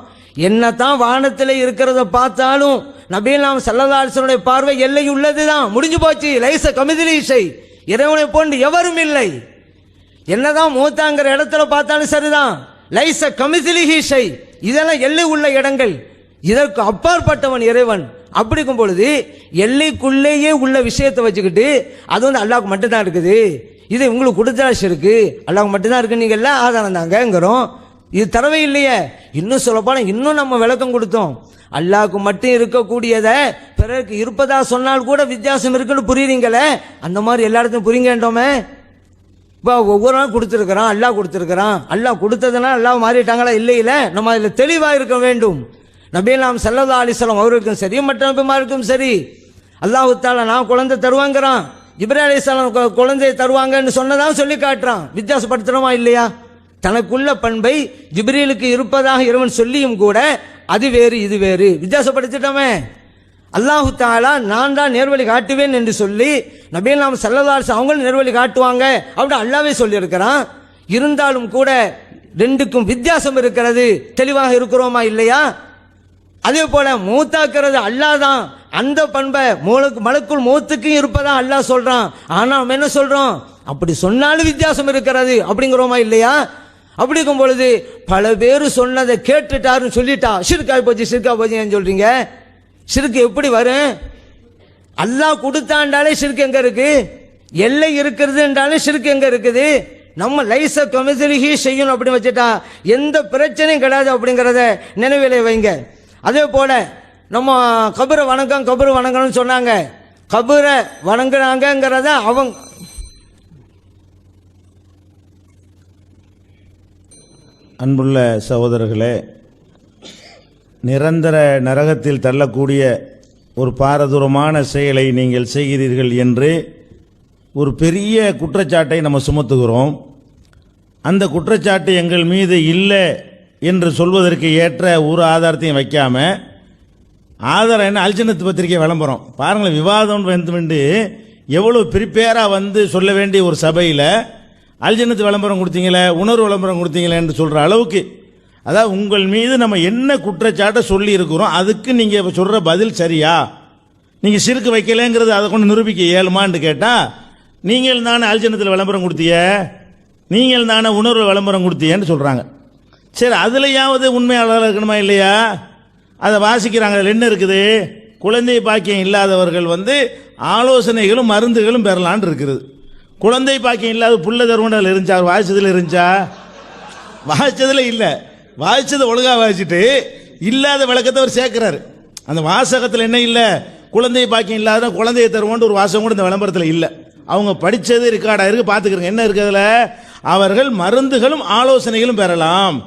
என்னத்தான் வானத்தில் இருக்கிறத பார்த்தாலும் நபிகள் நாயகம் ஸல்லல்லாஹு அலைஹி வஸல்லம் பார்வை எல்லை உள்ளது தான், முடிஞ்சு போச்சு. லைஸ கமிதிலி ஷை, இறைவனை போன்று எவரும் இல்லை. என்னதான் மூத்தாங்கிற இடத்துல பார்த்தாலும் சரிதான், லைஸ கமிதிலிஹி ஷை, இதெல்லாம் எல்லை உள்ள இடங்கள், இதற்கு அப்பாற்பட்டவன் இறைவன். அப்படிக்கும் பொழுது எல்லைக்குள்ளேயே உள்ள விஷயத்தை வச்சுக்கிட்டு அது அல்லாஹ்வுக்கு மட்டும்தான் இருக்குது, இது உங்களுக்கு கொடுத்தா ஷிர்க்கு, அல்லாஹ்வுக்கு மட்டும்தான் இருக்கு, நீங்கள் எல்லாம் ஆதாரம் தாங்கிறோம். இது தரவே இல்லையே. இன்னும் சொல்லப்போனால் இன்னும் நம்ம விளக்கம் கொடுத்தோம். அல்லாஹ்வுக்கு மட்டும் இருக்கக்கூடியதை பிறருக்கு இருப்பதா சொன்னால் கூட வித்தியாசம் இருக்குன்னு புரியுறீங்களே, அந்த மாதிரி எல்லா இடத்தையும் புரியுங்கன்றோமே. இப்போ ஒவ்வொரு நாள் கொடுத்துருக்குறான், அல்லாஹ் கொடுத்துருக்குறான், அல்லாஹ் கொடுத்ததுனால அல்லாஹ் மாறிட்டாங்களா? இல்லை. நம்ம அதில் தெளிவாக இருக்க வேண்டும். நபிகள் நாயகம் ஸல்லல்லாஹு அலைஹி வஸல்லம் அவருக்கும் சரி மற்ற நபிமாருக்கும் சரி அல்லாஹ் தஆலா நான் குழந்தை தருவாங்கிறான், இப்ராஹீம் அலைஹிஸ்ஸலாம் குழந்தையை தருவாங்கன்னு சொன்னதான் சொல்லி காட்டுறான். வித்தியாசப்படுத்துறோமா இல்லையா? தனக்குள்ள பண்பை ஜிப்ரீலுக்கு இருப்பதாக இறைவன் சொல்லியும் கூட அது வேறு இது வேறு வித்தியாசப்படுத்திட்டோமே. அல்லாஹ் தஆலா நான் தான் நேர்வழி காட்டுவேன் என்று சொல்லி நபிகள் நாயகம் ஸல்லல்லாஹு அலைஹி வஸல்லம் அவங்களும் நேர்வழி காட்டுவாங்க அப்படி அல்லாஹ்வே சொல்லியிருக்கிறான். இருந்தாலும் கூட ரெண்டுக்கும் வித்தியாசம் இருக்கிறது. தெளிவாக இருக்கிறோமா இல்லையா? அதே போல மூத்தாக்குறது அல்லாஹ் தான். அந்த பண்பை மலக்குள் மௌத்துக்கும் இருப்பதா அல்லாஹ் சொல்றான். ஆனா நம்ம என்ன சொல்றோம்? அப்படி சொன்னாலும் வித்தியாசம் இருக்கிறது அப்படிங்கிறோமா இல்லையா? அப்படி இருக்கும் பொழுது பல பேர் சொன்னதை கேட்டுட்டாருன்னு சொல்லிட்டா ஷிர்கா போச்சு ஷிர்கா போச்சுன்னு சொல்றீங்க. ஷிர்க் எப்படி வரும்? அல்லாஹ் கொடுத்தாண்டாலே ஷிர்க் எங்க இருக்கு? எல்லை இருக்கிறது என்றாலும் ஷிர்க் எங்க இருக்குது? நம்ம லைச கமிசலிஹி செய்யணும் அப்படின்னு வச்சுட்டா எந்த பிரச்சனையும் கிடையாது அப்படிங்கிறத நினைவிலே வைங்க. அதே போல நம்ம கபரை வணங்கணும்னு சொன்னாங்க. கபரை வணங்குறாங்கிறத அவங்க அன்புள்ள சகோதரர்களே, நிரந்தர நரகத்தில் தள்ளக்கூடிய ஒரு பாரதூரமான செயலை நீங்கள் செய்கிறீர்கள் என்று ஒரு பெரிய குற்றச்சாட்டை நம்ம சுமத்துகிறோம். அந்த குற்றச்சாட்டு எங்கள் மீது இல்லை என்று சொல்வதற்கு ஏற்ற ஒரு ஆதாரத்தையும் வைக்காம, ஆதாரம் என்ன, அல்ஜன்னத் பத்திரிகை விளம்பரம் பாருங்களேன், விவாதம் வந்து எவ்வளோ ப்ரிப்பேராக வந்து சொல்ல வேண்டிய ஒரு சபையில் அல்ஜன்னத் விளம்பரம் கொடுத்தீங்களே, உணர்வு விளம்பரம் கொடுத்தீங்களே என்று சொல்கிற அளவுக்கு, அதாவது உங்கள் மீது நம்ம என்ன குற்றச்சாட்டை சொல்லி இருக்கிறோம் அதுக்கு நீங்கள் சொல்கிற பதில் சரியா, நீங்கள் சிறுக்கு வைக்கலைங்கிறது அதை கொண்டு நிரூபிக்க இயலுமான்னு கேட்டால், நீங்கள் தானே அல்ஜன்னத்தில் விளம்பரம் கொடுத்திய, நீங்கள் தானே உணர்வு விளம்பரம் கொடுத்தியன்னு சொல்கிறாங்க. சரி, அதுலையாவது உண்மையாளர் இருக்கணுமா இல்லையா? அதை வாசிக்கிறாங்க. அதில் என்ன இருக்குது? குழந்தை பாக்கியம் இல்லாதவர்கள் வந்து ஆலோசனைகளும் மருந்துகளும் பெறலான் இருக்குது. குழந்தை பாக்கியம் இல்லாத புள்ள தருவண்டில் இருந்துச்சா? அவர் வாசிச்சதில் இருந்துச்சா? வாசிச்சதில் இல்லை. வாசிச்சதை ஒழுங்காக வாசிச்சுட்டு இல்லாத விளக்கத்தை அவர் சேர்க்கிறாரு. அந்த வாசகத்தில் என்ன இல்லை? குழந்தை பாக்கியம் இல்லாத குழந்தையை தருவோன்னு ஒரு வாசகம் கூட இந்த விளம்பரத்தில் இல்லை. அவங்க படித்தது ரெக்கார்டாக இருக்குது, பார்த்துக்கிறங்க. என்ன இருக்குது அதில்? அவர்கள் மருந்துகளும் ஆலோசனைகளும் பெறலாம்.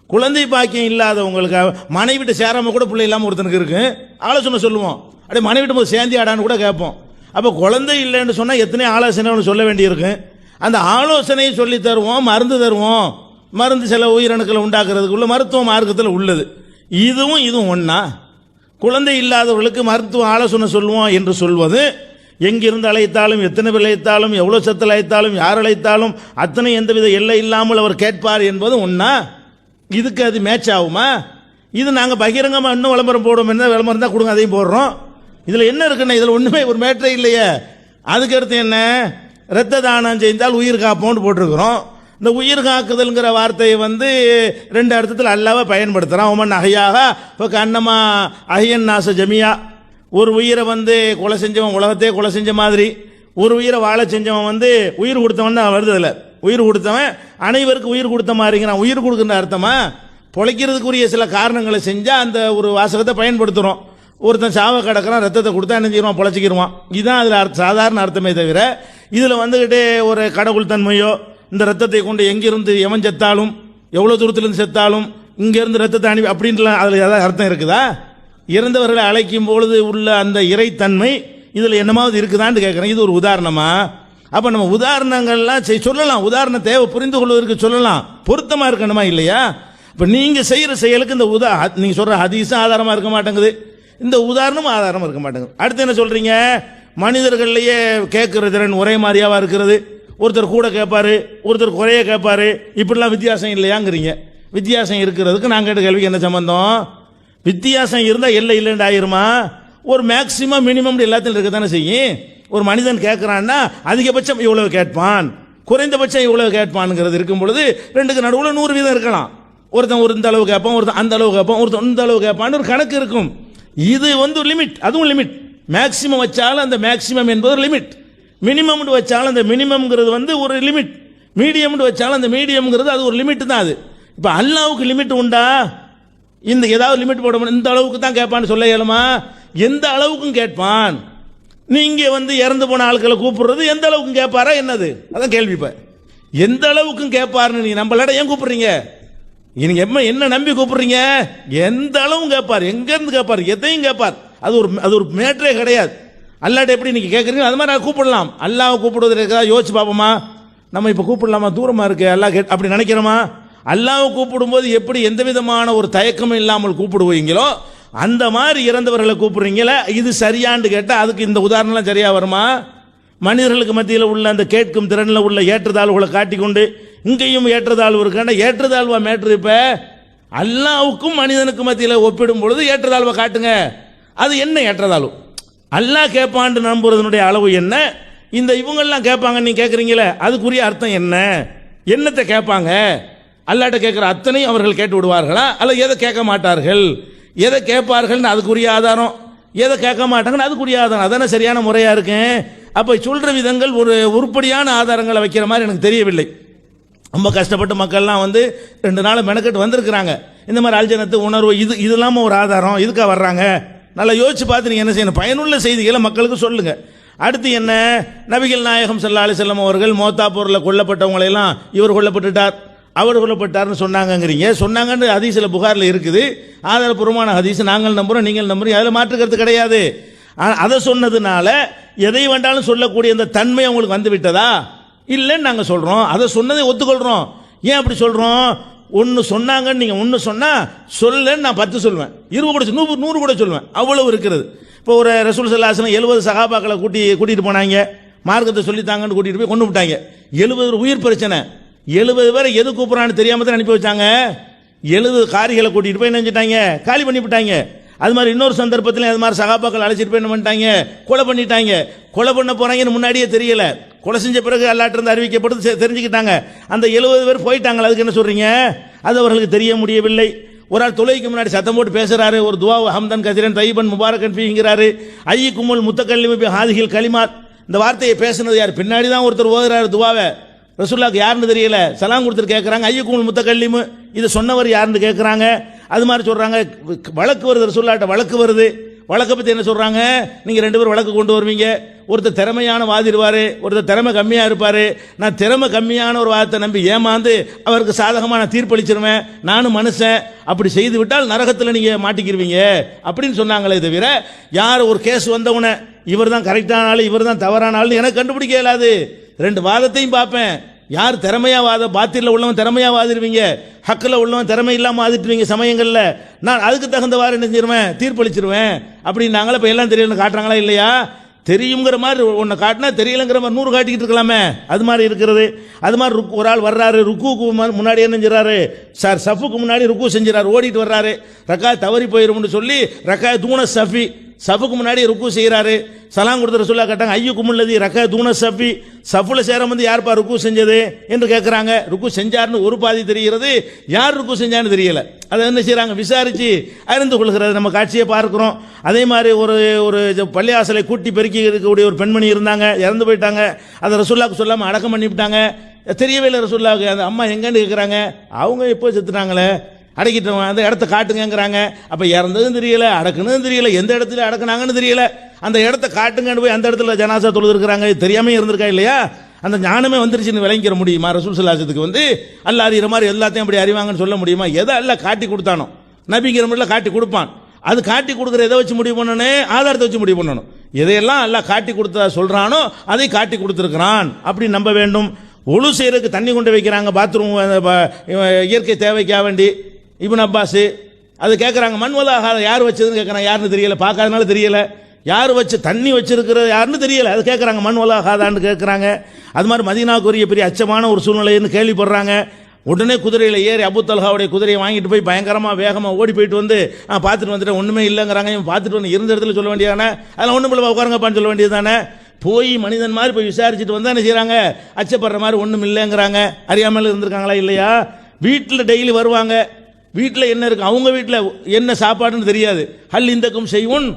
குழந்தை பாக்கியம் இல்லாதவங்களுக்கு மனைவிட்டு சேராமல் கூட பிள்ளை இல்லாமல் ஒருத்தனுக்கு இருக்கு, ஆலோசனை சொல்லுவோம். அப்படியே மனைவிட்டு போது சேர்ந்தி ஆடான்னு கூட கேட்போம். அப்போ குழந்தை இல்லைன்னு சொன்னால் எத்தனை ஆலோசனை சொல்ல வேண்டியிருக்கு. அந்த ஆலோசனையை சொல்லி தருவோம், மருந்து தருவோம். மருந்து சில உயிரணுக்களை உண்டாக்குறதுக்குள்ள மருத்துவ மார்க்கத்தில் உள்ளது. இதுவும் ஒன்றா? குழந்தை இல்லாதவர்களுக்கு மருத்துவ ஆலோசனை சொல்லுவோம் என்று சொல்வது, எங்கிருந்து அழைத்தாலும், எத்தனை பேர் அழைத்தாலும், எவ்வளோ சத்தில் அழைத்தாலும், யார் அழைத்தாலும் அத்தனை எந்தவித எல்லை இல்லாமல் அவர் கேட்பார் என்பது ஒன்றா? இதுக்கு அது மேட்ச் ஆகுமா? இது நாங்கள் பகிரங்கமாக இன்னும் விளம்பரம் போடுவோம். என்ன விளம்பரம் தான் கொடுங்க, அதையும் போடுறோம். இதில் என்ன இருக்குன்னா, இதில் ஒன்றுமே ஒரு மேட்டரே இல்லையே. அதுக்கு அடுத்து என்ன? இரத்த தானம் செய்தால் உயிர் காப்போம்னு போட்டிருக்கிறோம். இந்த உயிர் காக்குதல்ங்கிற வார்த்தையை வந்து ரெண்டு அர்த்தத்தில் அல்லாவை பயன்படுத்துகிறான். ஒமன் அகையாக இப்போ கண்ணமா அஹியன் நாச ஜமியா, ஒரு உயிரை வந்து கொலை செஞ்சவன் உலகத்தையே கொலை செஞ்ச மாதிரி, ஒரு உயிரை வாழ செஞ்சவன் வந்து உயிர் கொடுத்தவன் தான் வருது. அதில் உயிர் கொடுத்தவன் அனைவருக்கு உயிர் கொடுத்த மாதிரிங்கிறான். உயிர் கொடுக்குற அர்த்தமா? பொழைக்கிறதுக்குரிய சில காரணங்களை செஞ்சால் அந்த ஒரு வாசகத்தை பயன்படுத்துகிறோம். ஒருத்தன் சாவ கிடக்கிறான், ரத்தத்தை கொடுத்தா என்ன செய்வான்? பொழைச்சிக்கிடுவான். இதுதான் அதில் சாதாரண அர்த்தமே தவிர, இதில் வந்துக்கிட்டு ஒரு கடவுள் தன்மையோ, இந்த ரத்தத்தை கொண்டு எங்கிருந்து எவன் செத்தாலும், எவ்வளோ தூரத்திலிருந்து செத்தாலும் இங்கேருந்து ரத்தத்தை அனுப்பி அப்படின்லாம் அதில் ஏதாவது அர்த்தம் இருக்குதா? இறந்தவர்களை அழைக்கும் பொழுது உள்ள அந்த இறைத்தன்மை இதில் என்னமாவது இருக்குதான்னு கேட்குறேன். இது ஒரு உதாரணமா? அப்போ நம்ம உதாரணங்கள்லாம் சொல்லலாம், உதாரணம் தேவை புரிந்து கொள்வதற்கு சொல்லலாம், பொருத்தமாக இருக்கணுமா இல்லையா? இப்போ நீங்கள் செய்கிற செயலுக்கு இந்த நீங்கள் சொல்கிற ஹதீஸும் ஆதாரமாக இருக்க மாட்டேங்குது, இந்த உதாரணமும் ஆதாரமாக இருக்க மாட்டேங்குது. அடுத்து என்ன சொல்கிறீங்க? மனிதர்கள்லையே கேட்குற திறன் ஒரே மாதிரியாவா இருக்கிறது? ஒருத்தர் கூட கேட்பாரு, ஒருத்தர் குறைய கேட்பாரு, இப்படிலாம் வித்தியாசம் இல்லையாங்கிறீங்க. வித்தியாசம் இருக்கிறதுக்கு நாங்கள் கேட்ட கேள்விக்கு என்ன சம்பந்தம்? வித்தியாசம் இருந்தால் எல்லை இல்லைன்னு ஆயிருமா? ஒரு மேக்சிமம் மினிமம் எல்லாத்திலும் இருக்க தானே செய்யும். ஒரு மனிதன் கேட்குறான்னா அதிகபட்சம் இவ்வளவு கேட்பான், குறைந்தபட்சம் இவ்வளவு கேட்பான்ங்கிறது இருக்கும் பொழுது ரெண்டுக்கு நடுவில் 100 வீதம் இருக்கலாம். ஒருத்தன் இந்த அளவு கேட்பான், ஒருத்தன் அந்த அளவு கேட்பான், ஒருத்தன் இந்த அளவு கேட்பான்னு ஒரு கணக்கு இருக்கும். இது வந்து லிமிட், அதுவும் லிமிட். மேக்சிமம் வச்சாலும் அந்த மேக்சிமம் என்பது ஒரு லிமிட், மினிமம் வச்சாலும் அந்த மினிமம்ங்கிறது வந்து ஒரு லிமிட், மீடியம் வச்சாலும் அந்த மீடியம்ங்கிறது அது ஒரு லிமிட் தான். அது இப்போ அல்லாவுக்கு லிமிட் உண்டா? இந்த ஏதாவது லிமிட் போட முடியும்? இந்த அளவுக்கு தான் கேட்பான்னு சொல்ல இயலுமா? எந்த அளவுக்கும் கேட்பான். நீங்க வந்து இறந்து போன ஆட்களை கூப்பிடுறது எந்த அளவுக்கும் கேட்பாரா என்னது? அதான் கேள்வி. இப்ப எந்த அளவுக்கும் கேட்பாருன்னு நீங்க நம்மளோட ஏன் கூப்பிடுறீங்க? நீங்க என்ன நம்பி கூப்பிடுறீங்க? எந்த அளவும் கேட்பார், எங்க இருந்து கேட்பார், எதையும் கேட்பார். அது ஒரு மேட்டரே கிடையாது. அல்லாட்ட எப்படி நீங்க கேட்குறீங்க அது மாதிரி கூப்பிடலாம். அல்லாஹ் கூப்பிடுவதற்கு யோசிச்சு பார்ப்போமா? நம்ம இப்போ கூப்பிடலாமா? தூரமா இருக்கு அல்லாஹ் அப்படி நினைக்கிறோமா? அல்லாஹ் கூப்பிடும்போது எப்படி எந்த விதமான ஒரு தயக்கமும் இல்லாமல் கூப்பிடுவீங்களோ அந்த மாதிரி இறந்தவர்களை கூப்பிடுறீங்களே, இது சரியான்னு கேட்டால் அதுக்கு இந்த உதாரணம்லாம் சரியா வருமா? மனிதர்களுக்கு மத்தியில் உள்ள அந்த கேட்கும் திறனில் உள்ள ஏற்றத்தாழ்வுகளை காட்டிக்கொண்டு இங்கேயும் ஏற்றத்தாழ்வு இருக்காண்டா ஏற்றத்தாழ்வா மேட்ரு? இப்போ அல்லாவுக்கும் மனிதனுக்கு மத்தியில் ஒப்பிடும் பொழுது ஏற்றத்தாழ்வை காட்டுங்க. அது என்ன ஏற்றத்தாழ்வு? அல்லாஹ் கேட்பான்னு நம்புறதுனுடைய அளவு என்ன? இந்த இவங்கெல்லாம் கேட்பாங்க நீ கேட்குறீங்களே, அதுக்குரிய அர்த்தம் என்ன? என்னத்தை கேட்பாங்க? அல்லாட்ட கேட்குற அத்தனையும் அவர்கள் கேட்டு விடுவார்களா? அல்ல எதை கேட்க மாட்டார்கள்? எதை கேட்பார்கள்? அதுக்குரிய ஆதாரம் எதை கேட்க மாட்டாங்கன்னு அதுக்குரிய ஆதாரம் அதானே சரியான முறையாக இருக்கேன். அப்போ சொல்கிற விதங்கள் ஒரு உருப்படியான ஆதாரங்களை வைக்கிற மாதிரி எனக்கு தெரியவில்லை. ரொம்ப கஷ்டப்பட்டு மக்கள்லாம் வந்து 2 நாள் மெனக்கெட்டு வந்திருக்கிறாங்க. இந்த மாதிரி அல்ஜனத்து உணர்வு இது இல்லாமல் ஒரு ஆதாரம் இதுக்காக வர்றாங்க. நல்லா யோசிச்சு பார்த்து நீங்கள் என்ன செய்யணும், பயனுள்ள செய்திகளை மக்களுக்கு சொல்லுங்கள். அடுத்து என்ன, நபிகள் நாயகம் ஸல்லல்லாஹு அலைஹி வஸல்லம் அவர்கள் மோத்தா போரில் கொல்லப்பட்டவங்களெல்லாம் இவர் கொல்லப்பட்டுட்டார் அவர் கொல்லப்பட்டார்னு சொன்னாங்கங்கிறீங்க. சொன்னாங்கன்னு ஹதீஸில் புகாரில் இருக்குது, ஆதாரபூர்வமான ஹதீஸ், நாங்கள் நம்புகிறோம் நீங்கள் நம்புறீங்க, அதில் மாற்றுக்கிறது கிடையாது. அதை சொன்னதுனால எதை வேண்டாலும் சொல்லக்கூடிய அந்த தன்மை அவங்களுக்கு வந்து விட்டதா இல்லைன்னு நாங்கள் சொல்கிறோம். அதை சொன்னதை ஒத்துக்கொள்கிறோம். ஏன் அப்படி சொல்கிறோம், ஒன்று சொன்னாங்கன்னு நீங்கள் ஒன்று சொன்னால் சொல்லன்னு நான் 10 சொல்லுவேன், 20 கூட 100 கூட சொல்லுவேன், அவ்வளவு இருக்கிறது. இப்போ ஒரு ரசூல் ஸல்லல்லாஹு அலைஹி வஸல்லம் 70 சஹாபாக்களை கூட்டிகிட்டு போனாங்க, மார்க்கத்தை சொல்லித்தாங்கன்னு கூட்டிகிட்டு போய் கொண்டு விட்டாங்க. 70 உயிர் பிரச்சனை, 70 பேரை எது கூப்பிட்றான்னு தெரியாமல் தான் அனுப்பி வச்சாங்க. 70 காரிகளை கூட்டிகிட்டு போய் நினைச்சிட்டாங்க, காலி பண்ணி விட்டாங்க. அது மாதிரி இன்னொரு சந்தர்ப்பத்தில் அது மாதிரி சகாபாக்கள் அழைச்சிட்டு போய் என்ன பண்ணிட்டாங்க, கொலை பண்ணிட்டாங்க. கொலை பண்ண போறாங்கன்னு முன்னாடியே தெரியல, கொலை செஞ்ச பிறகு அல்லாஹ் இருந்து அறிவிக்கப்பட்டு தெரிஞ்சுக்கிட்டாங்க. அந்த 70 பேர் போயிட்டாங்க. அதுக்கு என்ன சொல்றீங்க, அது அவர்களுக்கு தெரிய முடியவில்லை. ஒரு ஆள் தொழுகைக்கு முன்னாடி சத்தம் போட்டு பேசுறாரு, ஒரு துவா ஹம்தன் கதிரன் தையபன் முபாரக்கன் ஃபீங்கிறாரு, ஐயுக்குமுல் முத்தக்கல்லிமு பி ஹாதிஹில் கலிமாத். இந்த வார்த்தையை பேசுனது யார், பின்னாடி தான் ஒருத்தர் ஓதுறாரு துவாவை, ரசூலுல்லாஹ்க்கு யாருன்னு தெரியல, சலாம் கொடுத்துட்டு கேட்குறாங்க ஐயுக்குமுல் முத்தக்கல்லிமு, இது சொன்னவர் யாருன்னு கேட்குறாங்க. அது மாதிரி சொல்றாங்க, வழக்கு வருது, ரசூலுல்லாஹ்ட்ட வழக்கு வருது. வழக்கை பற்றி என்ன சொல்றாங்க, நீங்க 2 பேரும் வழக்கு கொண்டு வருவீங்க, ஒருத்தர் திறமையான வாதிடுவாரு, ஒருத்தர் திறமை கம்மியா இருப்பாரு. நான் திறமை கம்மியான ஒரு வாதத்தை நம்பி ஏமாந்து அவருக்கு சாதகமான தீர்ப்பளிச்சிருவேன், நானும் மனுஷன், அப்படி செய்து விட்டால் நரகத்தில் நீங்க மாட்டிக்கிருவீங்க அப்படின்னு சொன்னாங்களே தவிர, யார் ஒரு கேஸ் வந்தவன இவர் தான் கரெக்டான ஆள் இவர் தான் தவறான ஆள் எனக்கு கண்டுபிடிக்க இயலாது. 2 வாதத்தையும் பார்ப்பேன், யார் திறமையா பாத்திரில் உள்ளவன் திறமையா வாதிடுவீங்க, ஹக்கில் உள்ளவன் திறமை இல்லாமல் வாதிட்டுவீங்க சமயங்கள்ல, நான் அதுக்கு தகுந்தவாறு என்ன செஞ்சிருவேன், தீர்ப்பளிச்சிருவேன் அப்படின்னாங்களே. இப்போ எல்லாம் தெரியலன்னு காட்டுறாங்களா இல்லையா, தெரியுங்கிற மாதிரி ஒன்று காட்டினா தெரியலங்கிற மாதிரி 100 காட்டிக்கிட்டு இருக்கலாமே, அது மாதிரி இருக்கிறது. அது மாதிரி ஒரு ஆள் வர்றாரு, ருக்குக்கு முன்னாடி என்ன செஞ்சாரு சார், சஃபுக்கு முன்னாடி ருக்கு செஞ்சாரு, ஓடிட்டு வர்றாரு, ரக்கா தவறி போயிரும்னு சொல்லி ரக்கா தூண சஃபி, சஃபுக்கு முன்னாடி ருக்கு செய்கிறாரு. சலாம் கொடுத்த ரசூலுல்லாஹ் கேட்டாங்க ஐயுக்குமுல்லதி ரக்கா தூண சஃபி, சஃபுல சேர வந்து யார்ப்பா ருக்கு செஞ்சது என்று கேட்குறாங்க. ருக்கு செஞ்சார்னு ஒரு பாதி தெரிகிறது, யார் ருக்கு செஞ்சான்னு தெரியல. அதை என்ன செய்கிறாங்க, விசாரித்து அறிந்து கொள்கிறது நம்ம காட்சியை பார்க்குறோம். அதே மாதிரி ஒரு பள்ளியாசலை கூட்டி பெருக்கி இருக்கக்கூடிய ஒரு பெண்மணி இருந்தாங்க, இறந்து போயிட்டாங்க. அதை ரசூலுல்லாஹ்க்கு சொல்லாமல் அடக்கம் பண்ணிவிட்டாங்க. தெரியவே இல்லை ரசூலுல்லாஹ்க்கு. அந்த அம்மா எங்கன்னு கேட்குறாங்க, அவங்க எப்போ செத்துட்டாங்களே, அடக்கிட்டவங்க அந்த இடத்த காட்டுங்கிறாங்க. அப்போ இறந்ததும் தெரியல, அடக்குனதும் தெரியல, எந்த இடத்துல அடக்குனாங்கன்னு தெரியல, அந்த இடத்த காட்டுங்கன்னு போய் அந்த இடத்துல ஜனாசா தொழுது இருக்கிறாங்க. தெரியாம இருந்திருக்கா இல்லையா, அந்த ஞானமே வந்துருச்சுன்னு விளங்கிற முடியுமா? ரசூல் ஸல்லல்லாஹு அலைஹி வஸல்லம் வந்து அல்லாஹ் அறிகிற மாதிரி எல்லாத்தையும் அப்படி அறிவாங்கன்னு சொல்ல முடியுமா? எதை அல்லாஹ் காட்டி கொடுத்தானோ, நபிங்கிற முறையில் காட்டி கொடுப்பான். அது காட்டி கொடுக்குற எதை வச்சு முடிவு பண்ணணும், ஆதாரத்தை வச்சு முடிவு பண்ணணும். எதையெல்லாம் அல்லாஹ் காட்டி கொடுத்தா சொல்றானோ அதை காட்டி கொடுத்துருக்கிறான் அப்படி நம்ப வேண்டும். ஒழு செய்யறதுக்கு தண்ணி கொண்டு வைக்கிறாங்க பாத்ரூம், இயற்கை தேவைக்காக வேண்டி. இப்னு அப்பாஸ் அது கேட்குறாங்க, மண்வலாக யார் வச்சதுன்னு கேட்குறாங்க, யாருன்னு தெரியல, பார்க்காதனால தெரியல, யார் வச்சு தண்ணி வச்சிருக்கிறது யாருன்னு தெரியல, அது கேட்குறாங்க, மண்வலாகாதான்னு கேட்குறாங்க. அது மாதிரி மதீனாவுக்குரிய பெரிய அச்சமான ஒரு சூழ்நிலைன்னு கேள்விப்படுறாங்க. உடனே குதிரையில் ஏறி அபூ தல்ஹாவுடைய குதிரையை வாங்கிட்டு போய் பயங்கரமாக வேகமாக ஓடி போயிட்டு வந்து பார்த்துட்டு வந்துட்டு ஒன்றுமே இல்லைங்கிறாங்க. இவன் பார்த்துட்டு வந்து இருந்த இடத்துல சொல்ல வேண்டியதானே, அதெல்லாம் ஒன்றும் இல்லை உட்காருங்கப்பான்னு சொல்ல வேண்டியது தானே. போய் மனிதன் மாதிரி போய் விசாரிச்சுட்டு வந்தால் என்ன செய்கிறாங்க, அச்சப்படுற மாதிரி ஒன்றும் இல்லைங்கிறாங்க. அறியாமல் இருந்திருக்காங்களா இல்லையா? வீட்டில் டெய்லி வருவாங்க, வீட்டில் என்ன இருக்கு, அவங்க வீட்டில் என்ன சாப்பாடுன்னு தெரியாது. ஹல் இந்தக்கும் செய்வோன்,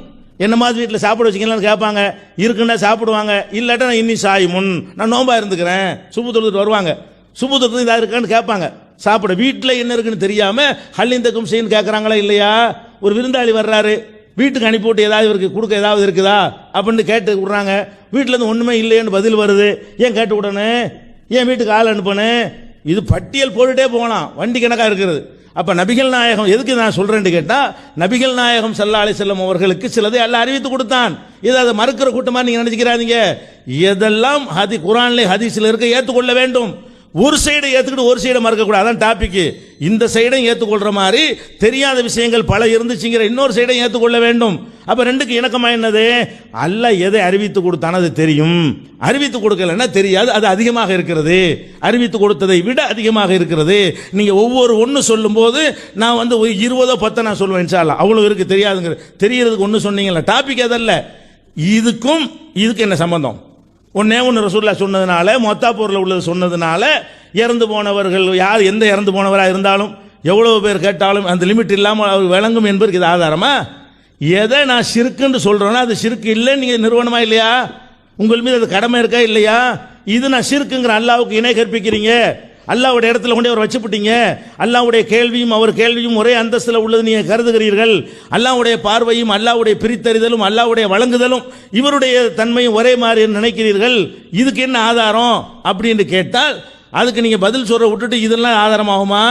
என்ன மாதிரி வீட்டில் சாப்பிட வச்சிங்களான்னு கேட்பாங்க. இருக்குன்னா சாப்பிடுவாங்க, இல்லாட்டா நான் இன்னி சாயுமுன், நான் நோம்பா இருந்துக்கிறேன். சுபு தொழுதுட்டு வருவாங்க, சுபு தொழுது இதாக இருக்கான்னு கேட்பாங்க. சாப்பிட வீட்டில் என்ன இருக்குன்னு தெரியாம ஹல் இந்தக்கும் செய்யுன்னு கேட்குறாங்களா இல்லையா? ஒரு விருந்தாளி வர்றாரு, வீட்டுக்கு அனுப்பிவிட்டு ஏதாவது இருக்கு கொடுக்க ஏதாவது இருக்குதா அப்படின்னு கேட்டு விடுறாங்க. வீட்டிலேருந்து ஒன்றுமே இல்லைன்னு பதில் வருது. ஏன் கேட்டு விடணும், ஏன் வீட்டுக்கு ஆள் அனுப்பணும்? இது பட்டியல் போட்டுட்டே போகலாம், வண்டி கணக்காக இருக்கிறது. அப்ப நபிகள் நாயகம் எதுக்கு நான் சொல்றேன்னு கேட்டா, நபிகள் நாயகம் ஸல்லல்லாஹு அலைஹி வஸல்லம் அவர்களுக்கு சிலதை அல்லாஹ் அறிவித்து கொடுத்தான். இதை அதை மறுக்கிற கூட்டமா நீங்க நினைச்சுக்கிறாதீங்க. எதெல்லாம் குர்ஆன்ல ஹதீஸ்ல இருக்க ஏற்றுக்கொள்ள வேண்டும். ஒரு சைடை ஏற்றுக்கிட்டு ஒரு சைடை மறுக்கக்கூடாது, அதான் டாபிக். இந்த சைடை ஏற்றுக்கொள்ற மாதிரி தெரியாத விஷயங்கள் பல இருந்துச்சுங்கிற இன்னொரு சைடை ஏற்றுக்கொள்ள வேண்டும். அப்ப ரெண்டுக்கு இணக்கமா என்னது, அல்லாஹ் எதை அறிவித்து கொடுத்தானோ அது தெரியும், அறிவித்து கொடுக்கலன்னா தெரியாது, அது அதிகமாக இருக்கிறது, அறிவித்து கொடுத்ததை விட அதிகமாக இருக்கிறது. நீங்க ஒவ்வொரு ஒன்று சொல்லும் போது நான் வந்து 20 10 நான் சொல்லுவேன் இன்ஷா அல்லாஹ், அவ்வளவு இருக்கு தெரியாதுங்கிற தெரியறதுக்கு ஒன்று சொன்னீங்களா, டாபிக் அதல்ல. இதுக்கு என்ன சம்பந்தம்? ஒன்னே ஒன்று ரசூலுல்லாஹ் சொன்னதுனால, மொத்தா போரில் உள்ளது சொன்னதுனால, இறந்து போனவர்கள் யார் எந்த இறந்து போனவராக இருந்தாலும் எவ்வளவு பேர் கேட்டாலும் அந்த லிமிட் இல்லாமல் அவர் விளங்கும் என்பதற்கு இது ஆதாரமா? எதை நான் ஷிர்க்குன்னு சொல்றேன்னா அது ஷிர்க் இல்லைன்னு நீங்க நிறுவனமா இல்லையா? உங்கள் மீது அது கடமை இருக்கா இல்லையா? இது நான் ஷிர்க்குங்கிற அல்லாஹ்வுக்கு இணை கற்பிக்கிறீங்க, அல்லாஹ்வுடைய இடத்துல கொண்டு அவர் வச்சுப்பிட்டீங்க, அல்லாஹ்வுடைய கேள்வியும் அவர் கேள்வியும் ஒரே அந்தஸ்தில் உள்ளது நீங்க கருதுகிறீர்கள், அல்லாஹ்வுடைய பார்வையும் அல்லாஹ்வுடைய பிரித்தறிதலும் அல்லாஹ்வுடைய வழங்குதலும் இவருடைய தன்மையும் ஒரே மாதிரி நினைக்கிறீர்கள், இதுக்கு என்ன ஆதாரம் அப்படின்னு கேட்டால் அதுக்கு நீங்க பதில் சொல்ற விட்டுட்டு இதெல்லாம் ஆதாரமாகுமா?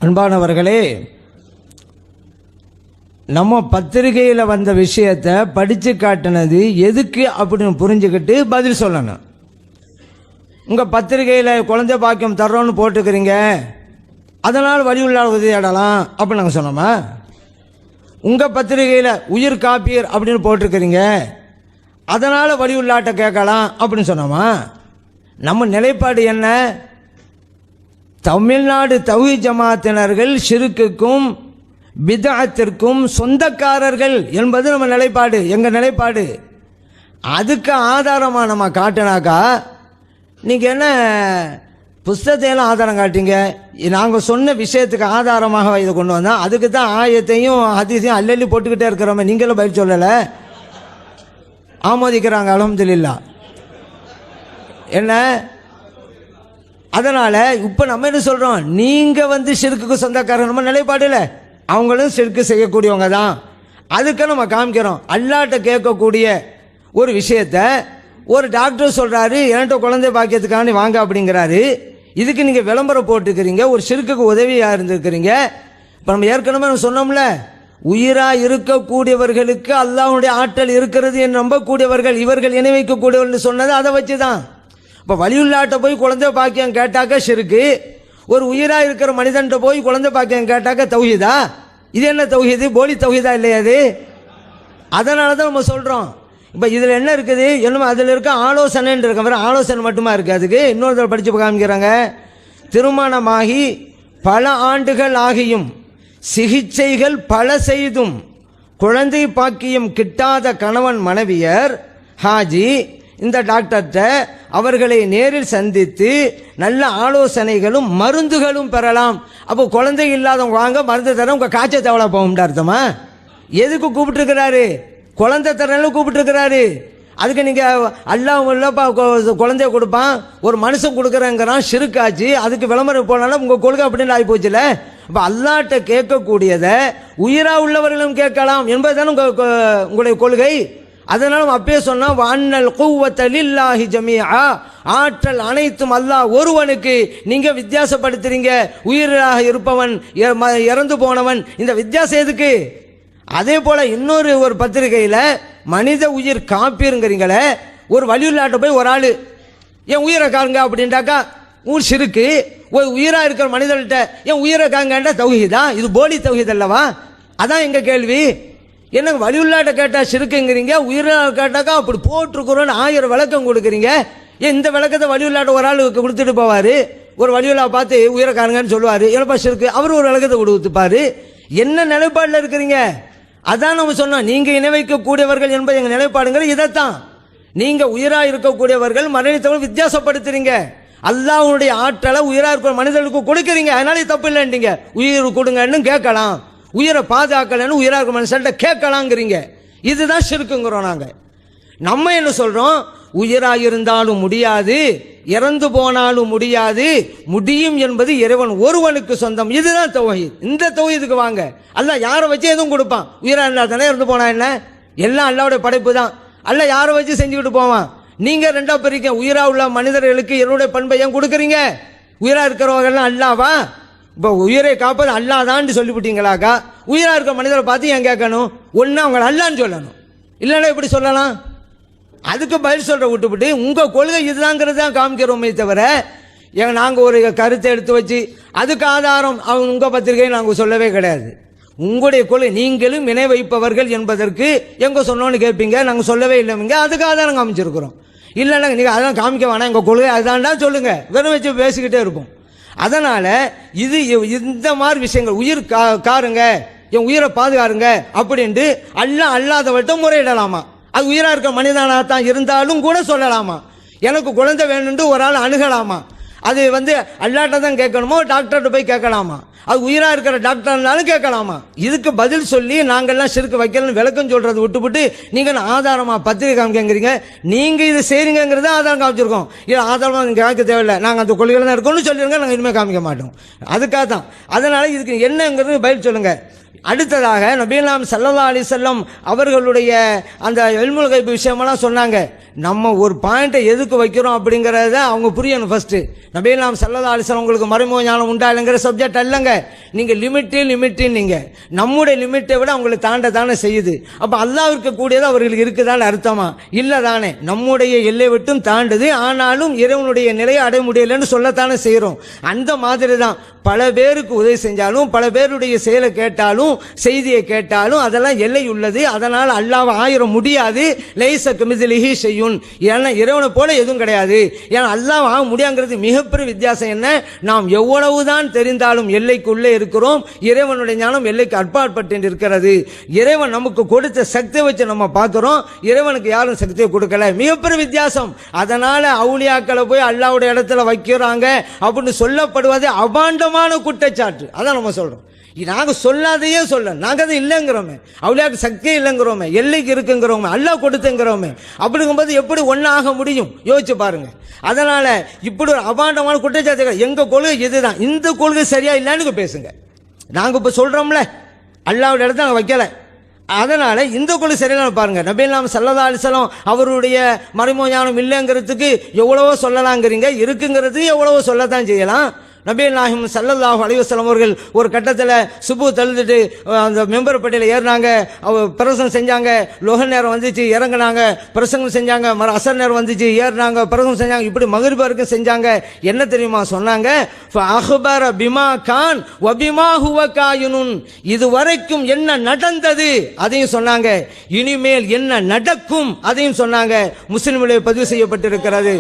அன்பானவர்களே, நம்ம பத்திரிகையில் வந்த விஷயத்தை படித்து காட்டினது எதுக்கு அப்படின்னு புரிஞ்சுக்கிட்டு பதில் சொல்லணும். உங்கள் பத்திரிகையில் குழந்தை பாக்கியம் தர்றோன்னு போட்டுக்கிறீங்க, அதனால் வழி உள்ள உதவியாடலாம் அப்படின்னு நாங்கள் சொன்னோமா? உங்கள் பத்திரிகையில் உயிர் காப்பீர் அப்படின்னு போட்டிருக்கிறீங்க, அதனால் வழி உள்ளாட்ட கேட்கலாம் அப்படின்னு சொன்னோமா? நம்ம நிலைப்பாடு என்ன? தமிழ்நாடு தௌஹீத் ஜமாத்தினர்கள் ஷிர்க்குக்கும் பித்அத்திற்கும் சொந்தக்காரர்கள் என்பது நம்ம நிலைப்பாடு, எங்கள் நிலைப்பாடு. அதுக்கு ஆதாரமாக நம்ம காட்டினாக்கா நீங்கள் என்ன புஸ்தத்தையெல்லாம் ஆதாரம் காட்டிங்க? நாங்கள் சொன்ன விஷயத்துக்கு ஆதாரமாக இதை கொண்டு வந்தோம். அதுக்கு தான் ஆயத்தையும் ஹதீஸையும் அள்ளி போட்டுக்கிட்டே இருக்கிறோமே, நீங்களும் பதில் சொல்லலை, ஆமோதிக்கிறாங்க. அல்ஹம்துலில்லாஹ். என்ன அதனால் இப்போ நம்ம என்ன சொல்கிறோம்? நீங்கள் ஷிர்க்குக்கு சொந்தக்காரர் நம்ம நிலைப்பாடு இல்லை, அவங்களும் ஷிர்க்கு செய்யக்கூடியவங்க தான். அதுக்கு நம்ம காமிக்கிறோம். அல்லாட்ட கேட்கக்கூடிய ஒரு விஷயத்தை ஒரு டாக்டர் சொல்கிறாரு, என்கிட்ட குழந்தை பாக்கியத்துக்காண்டி வாங்க அப்படிங்கிறாரு. இதுக்கு நீங்கள் விளம்பரம் போட்டுக்கிறீங்க, ஒரு ஷிர்க்குக்கு உதவியாக இருந்திருக்கிறீங்க. இப்போ நம்ம ஏற்கனவே சொன்னோம்ல, உயிராக இருக்கக்கூடியவர்களுக்கு அல்லாஹ்வுடைய ஆற்றல் இருக்கிறது என்று நம்பக்கூடியவர்கள் இவர்கள் இணை வைக்கக்கூடியவர்கள் சொன்னது அதை வச்சு தான். இப்போ வலியுள்ளாட்ட போய் குழந்தை பாக்கியம் கேட்டாக்க ஷிர்க்கு, ஒரு உயிராக இருக்கிற மனிதன்கிட்ட போய் குழந்தை பாக்கியம் கேட்டாக்க தௌஹீதா? இது என்ன தௌஹீது? போலி தௌஹீதா இல்லையா அது? அதனால தான் நம்ம சொல்கிறோம். இப்போ இதில் என்ன இருக்குது? என்னமோ அதில் இருக்க ஆலோசனைன்னு இருக்க வேறு ஆலோசனை மட்டுமா இருக்குது. அதுக்கு இன்னொருத்தர் படித்து காமிக்கிறாங்க. திருமணமாகி பல ஆண்டுகள் ஆகியும் சிகிச்சைகள் பல செய்தும் குழந்தை பாக்கியம் கிட்டாத கணவன் மனைவியர் ஹாஜி இந்த டாக்டர்கிட்ட அவர்களை நேரில் சந்தித்து நல்ல ஆலோசனைகளும் மருந்துகளும் பெறலாம். அப்போ குழந்தை இல்லாதவங்க வாங்க மருந்து தர, உங்கள் காய்ச்சல் தவளை போகும்டா அர்த்தமா? எதுக்கு கூப்பிட்டுருக்கிறாரு? குழந்தை தரன்னு கூப்பிட்டுருக்கிறாரு. அதுக்கு நீங்கள் அல்லாஹ் இல்லப்பா குழந்தைய கொடுப்பான், ஒரு மனுஷன் கொடுக்குறேங்கிறான், ஷிர்க்காச்சு. அதுக்கு விளம்பரம் போனாலும் உங்கள் கொள்கை அப்படின்னு ஆகி போச்சுல. அப்போ அல்லாஹ்ட்ட கேட்கக்கூடியதை உயிராக உள்ளவர்களும் கேட்கலாம் என்பதுதானே உங்களுடைய கொள்கை. அதனால அப்பயே சொன்னா வஅன்னல் குவ்வத லில்லாஹி ஜமீஆ, ஆற்றல் அனைத்தும் அல்லாஹ் ஒருவனுக்கு. நீங்க வித்தியாசப்படுத்துறீங்க, உயிராக இருப்பவன் இறந்து போனவன், இந்த வித்தியாசம் எதுக்கு? அதே போல இன்னொரு ஒரு பத்திரிகையில் மனித உயிர் காப்பீருங்கிறீங்களே, ஒரு வலியுள்ளாட்ட போய் ஒரு ஆள் என் உயிரை காருங்க அப்படின்ட்டாக்கா ஊர் ஷிர்க்கு. ஒரு உயிராக இருக்கிற மனிதர்கிட்ட என் உயிரை காங்கண்டா தௌஹீதா? இது போலி தௌஹீத் அல்லவா? அதான் எங்க கேள்வி. என்னங்க வலியுள்ளாட்ட கேட்டால் ஷிர்க்குங்கிறீங்க, உயிராக கேட்டாக்கா அப்படி போட்டிருக்கிறோன்னு 1000 விளக்கம் கொடுக்குறீங்க. ஏன் இந்த விளக்கத்தை வலியுள்ளாட்ட ஒரு ஆள் கொடுத்துட்டு போவார், ஒரு வலியுள்ளா பார்த்து உயிரை காருங்கன்னு சொல்லுவார், என்னப்பா ஷிர்க்கு, அவர் ஒரு விளக்கத்தை கொடுத்துப்பார். என்ன நிலைப்பாடில் இருக்கிறீங்க? அதான் நம்ம சொன்னோம், நீங்கள் இணை வைக்கக்கூடியவர்கள் என்பது எங்கள் நிலைப்பாடுங்கிறது இதைத்தான். நீங்கள் உயிராக இருக்கக்கூடியவர்கள் மரணித்தவர்கள் வித்தியாசப்படுத்துறீங்க. அல்லாஹ்வுடைய ஆற்றலை உயிராக இருக்கிற மனிதர்களுக்கு கொடுக்குறீங்க, அதனால தப்பு இல்லைன்றீங்க. உயிர் கொடுங்கன்னு கேட்கலாம், உயிரை பாதுகாக்கலன்னு உயிராக இருக்கிற மனுஷன்ட்ட கேட்கலாங்கிறீங்க. இதுதான் ஷிர்க்குங்கிறோம் நாங்கள். நம்ம என்ன சொல்கிறோம்? உயிராக இருந்தாலும் முடியாது, இறந்து போனாலும் முடியாது, முடியும் என்பது இறைவன் ஒருவனுக்கு சொந்தம். இதுதான் தௌஹீத். இந்த தௌஹீதுக்கு வாங்க. அல்லாஹ் யாரை வச்சு எதுவும் கொடுப்பான். உயிராக இருந்தால் தானே, இறந்து போனா என்ன? எல்லாம் அல்லாஹ்வுடைய படைப்பு தான். அல்லாஹ் யாரை வச்சு செஞ்சுக்கிட்டு போவான். நீங்கள் ரெண்டா பிரிக்க, உயிராக உள்ள மனிதர்களுக்கு என்னுடைய பண்பை ஏன் கொடுக்குறீங்க? உயிராக இருக்கிறவங்கெல்லாம் அல்லாவா? இப்போ உயிரை காப்பது அல்லாஹ் தான் சொல்லிவிட்டீங்களாக்கா, உயிராக இருக்கிற மனிதரை பார்த்து ஏன் கேட்கணும்? ஒன்று அவங்க அல்லான்னு சொல்லணும், இல்லைன்னா எப்படி சொல்லலாம்? அதுக்கு பதில் சொல்ற விட்டுவிட்டு உங்கள் கொள்கை இதுதாங்கிறது தான் காமிக்கிறோமே தவிர, நாங்கள் ஒரு கருத்தை எடுத்து வச்சு அதுக்கு ஆதாரம் அவங்க உங்கள் பத்திரிகையை நாங்கள் சொல்லவே கிடையாது. உங்களுடைய கொள்கை நீங்களும் இணை வைப்பவர்கள் என்பதற்கு எங்கே சொன்னோன்னு கேட்பீங்க, நாங்கள் சொல்லவே இல்லைங்க, அதுக்கு ஆதாரம் காமிச்சிருக்கிறோம். இல்லைன்னா நீங்கள் அதெல்லாம் காமிக்க வேணாம், எங்கள் கொள்கை அதான்டா சொல்லுங்கள், வெறும் வச்சு பேசிக்கிட்டே இருப்போம். அதனால் இது இந்த மாதிரி விஷயங்கள், உயிர் காருங்க, என் உயிரை பாதுகாருங்க அப்படின்ட்டு அல்லாதவர்கிட்ட முறையிடலாமா? அது உயிராக இருக்க மனிதனாக தான் இருந்தாலும் கூட சொல்லலாமா? எனக்கு குழந்தை வேணும்னு ஒரு ஆள் அணுகலாமா? அது அல்லாட்ட தான் கேட்கணுமோ, டாக்டர்கிட்ட போய் கேட்கலாமா? அது உயிராக இருக்கிற டாக்டர்னாலும் கேட்கலாமா? இதுக்கு பதில் சொல்லி நாங்கள்லாம் சிறுக்கு வைக்கலன்னு விளக்கம் சொல்றது விட்டுவிட்டு நீங்கள் ஆதாரமாக பத்திரிகை காமிக்கங்கிறீங்க. நீங்கள் இது செய்றீங்கிறத ஆதாரம் காமிச்சிருக்கோம். இது ஆதாரமாக நீங்கள் காமிக்க தேவையில்லை, நாங்கள் அந்த கொள்கையில் தான் இருக்கோம்னு சொல்லிடுங்க, நாங்கள் இனிமேல் காமிக்க மாட்டோம். அதுக்காக தான். அதனால் இதுக்கு என்னங்கிறது பதில் சொல்லுங்கள். அடுத்ததாக நபிகள் ஸல்லல்லாஹு அலைஹி வஸல்லம் அவர்களுடைய அந்த இல்முல் கைப் விஷயமெல்லாம் சொன்னாங்க. நம்ம ஒரு பாயிண்ட்டை எதுக்கு வைக்கிறோம் அப்படிங்கிறத அவங்க புரியணும். ஃபர்ஸ்ட் நபிகள் ஸல்லல்லாஹு அலைஹி வஸல்லம் உங்களுக்கு மறைமுக ஞானம் உண்டா இல்லைங்கிற சப்ஜெக்ட் அல்லங்க. நீங்கள் லிமிட்டு நீங்கள் நம்முடைய லிமிட்டை விட அவங்களுக்கு தாண்ட செய்யுது. அப்போ அல்லாஹ்விற்கு கூடியது அவர்களுக்கு இருக்குதான்னு அர்த்தமா? இல்லை தானே. நம்முடைய எல்லை விட்டும் தாண்டுது, ஆனாலும் இறைவனுடைய நிலையை அடைய முடியலைன்னு சொல்லத்தானே செய்கிறோம். அந்த மாதிரி தான் பல பேருக்கு உதவி செஞ்சாலும், பல பேருடைய செயலை கேட்டாலும், செய்தியை கேட்டாலும் அதெல்லாம் எல்லை உள்ளது. அதனால் அல்லாஹ் ஆயிர முடியாது. லைஸ கமிஸ்லிஹி ஷையுன், ஏன்னா இறைவனை போல எதுவும் கிடையாது. ஏன்னா அல்லாஹ் ஆக முடியாங்கிறது மிகப்பெரிய வித்தியாசம். என்ன, நாம் எவ்வளவுதான் தெரிந்தாலும் எல்லைக்குள்ளே இருக்கிறோம். இறைவனுடைய ஞானம் எல்லைக்கு அப்பாற்பட்டு இருக்கிறது. இறைவன் நமக்கு கொடுத்த சக்தியை வச்சு நம்ம பார்க்கிறோம், இறைவனுக்கு யாரும் சக்தியை கொடுக்கல. மிகப்பெரிய வித்தியாசம். அதனால அவுலியாக்களை போய் அல்லாஹ்வுடைய இடத்துல வைக்கிறாங்க அப்படின்னு சொல்லப்படுவது அபாண்டமான குற்றச்சாட்டு. அதான் நம்ம சொல்றோம். நாங்க சொல்லாதையே சொல்ல, நாங்க அது இல்லைங்கிறோமே, அவுலியாக்கு சக்தியே இல்லைங்கிறோமே, எல்லைக்கு இருக்குங்கிறோமே, அல்லாஹ் கொடுத்துங்கிறோமே. அப்படிங்கும்போது எப்படி ஒன்னாக முடியும்? யோசிச்சு பாருங்க. அதனால இப்படி ஒரு அபாண்டமான குற்றச்சாட்டுகள். எங்க கொள்கை இதுதான். இந்த கொள்கை சரியா இல்லைன்னு பேசுங்க. நாங்க இப்ப சொல்றோம்ல, அல்லாஹ்வுடைய இடத்துல நாங்க வைக்கல, அதனால இந்த கொள்கை சரியான பாருங்க. நபிகள் ஸல்லல்லாஹு அலைஹி வஸல்லம் அவருடைய மறைமுக ஞானம் இல்லைங்கிறதுக்கு எவ்வளவோ சொல்லலாங்கிறீங்க, இருக்குங்கிறது எவ்வளவோ சொல்லத்தான் செய்யலாம். நபிகள் நாயகம் ஸல்லல்லாஹு அலைஹி வஸல்லம் அவர்கள் ஒரு கட்டத்தில் சுபு தழுதுட்டு அந்த மெம்பர் பட்டியல ஏறினாங்க, பிரசங்கம் செஞ்சாங்க. லோக நேரம் வந்துச்சு, இறங்கினாங்க, பிரசங்கம் செஞ்சாங்க. அசர் நேரம் வந்துச்சு, ஏறினாங்க, பிரசங்கம் செஞ்சாங்க. இப்படி மக்ரிப் வரைக்கும் செஞ்சாங்க. என்ன தெரியுமா சொன்னாங்க? அஹ்பர பிமா கான் வ பிமா ஹுவ காயினுன், இதுவரைக்கும் என்ன நடந்தது அதையும் சொன்னாங்க, இனிமேல் என்ன நடக்கும் அதையும் சொன்னாங்க. முஸ்லிமிலே பதிவு செய்யப்பட்டிருக்கிறது.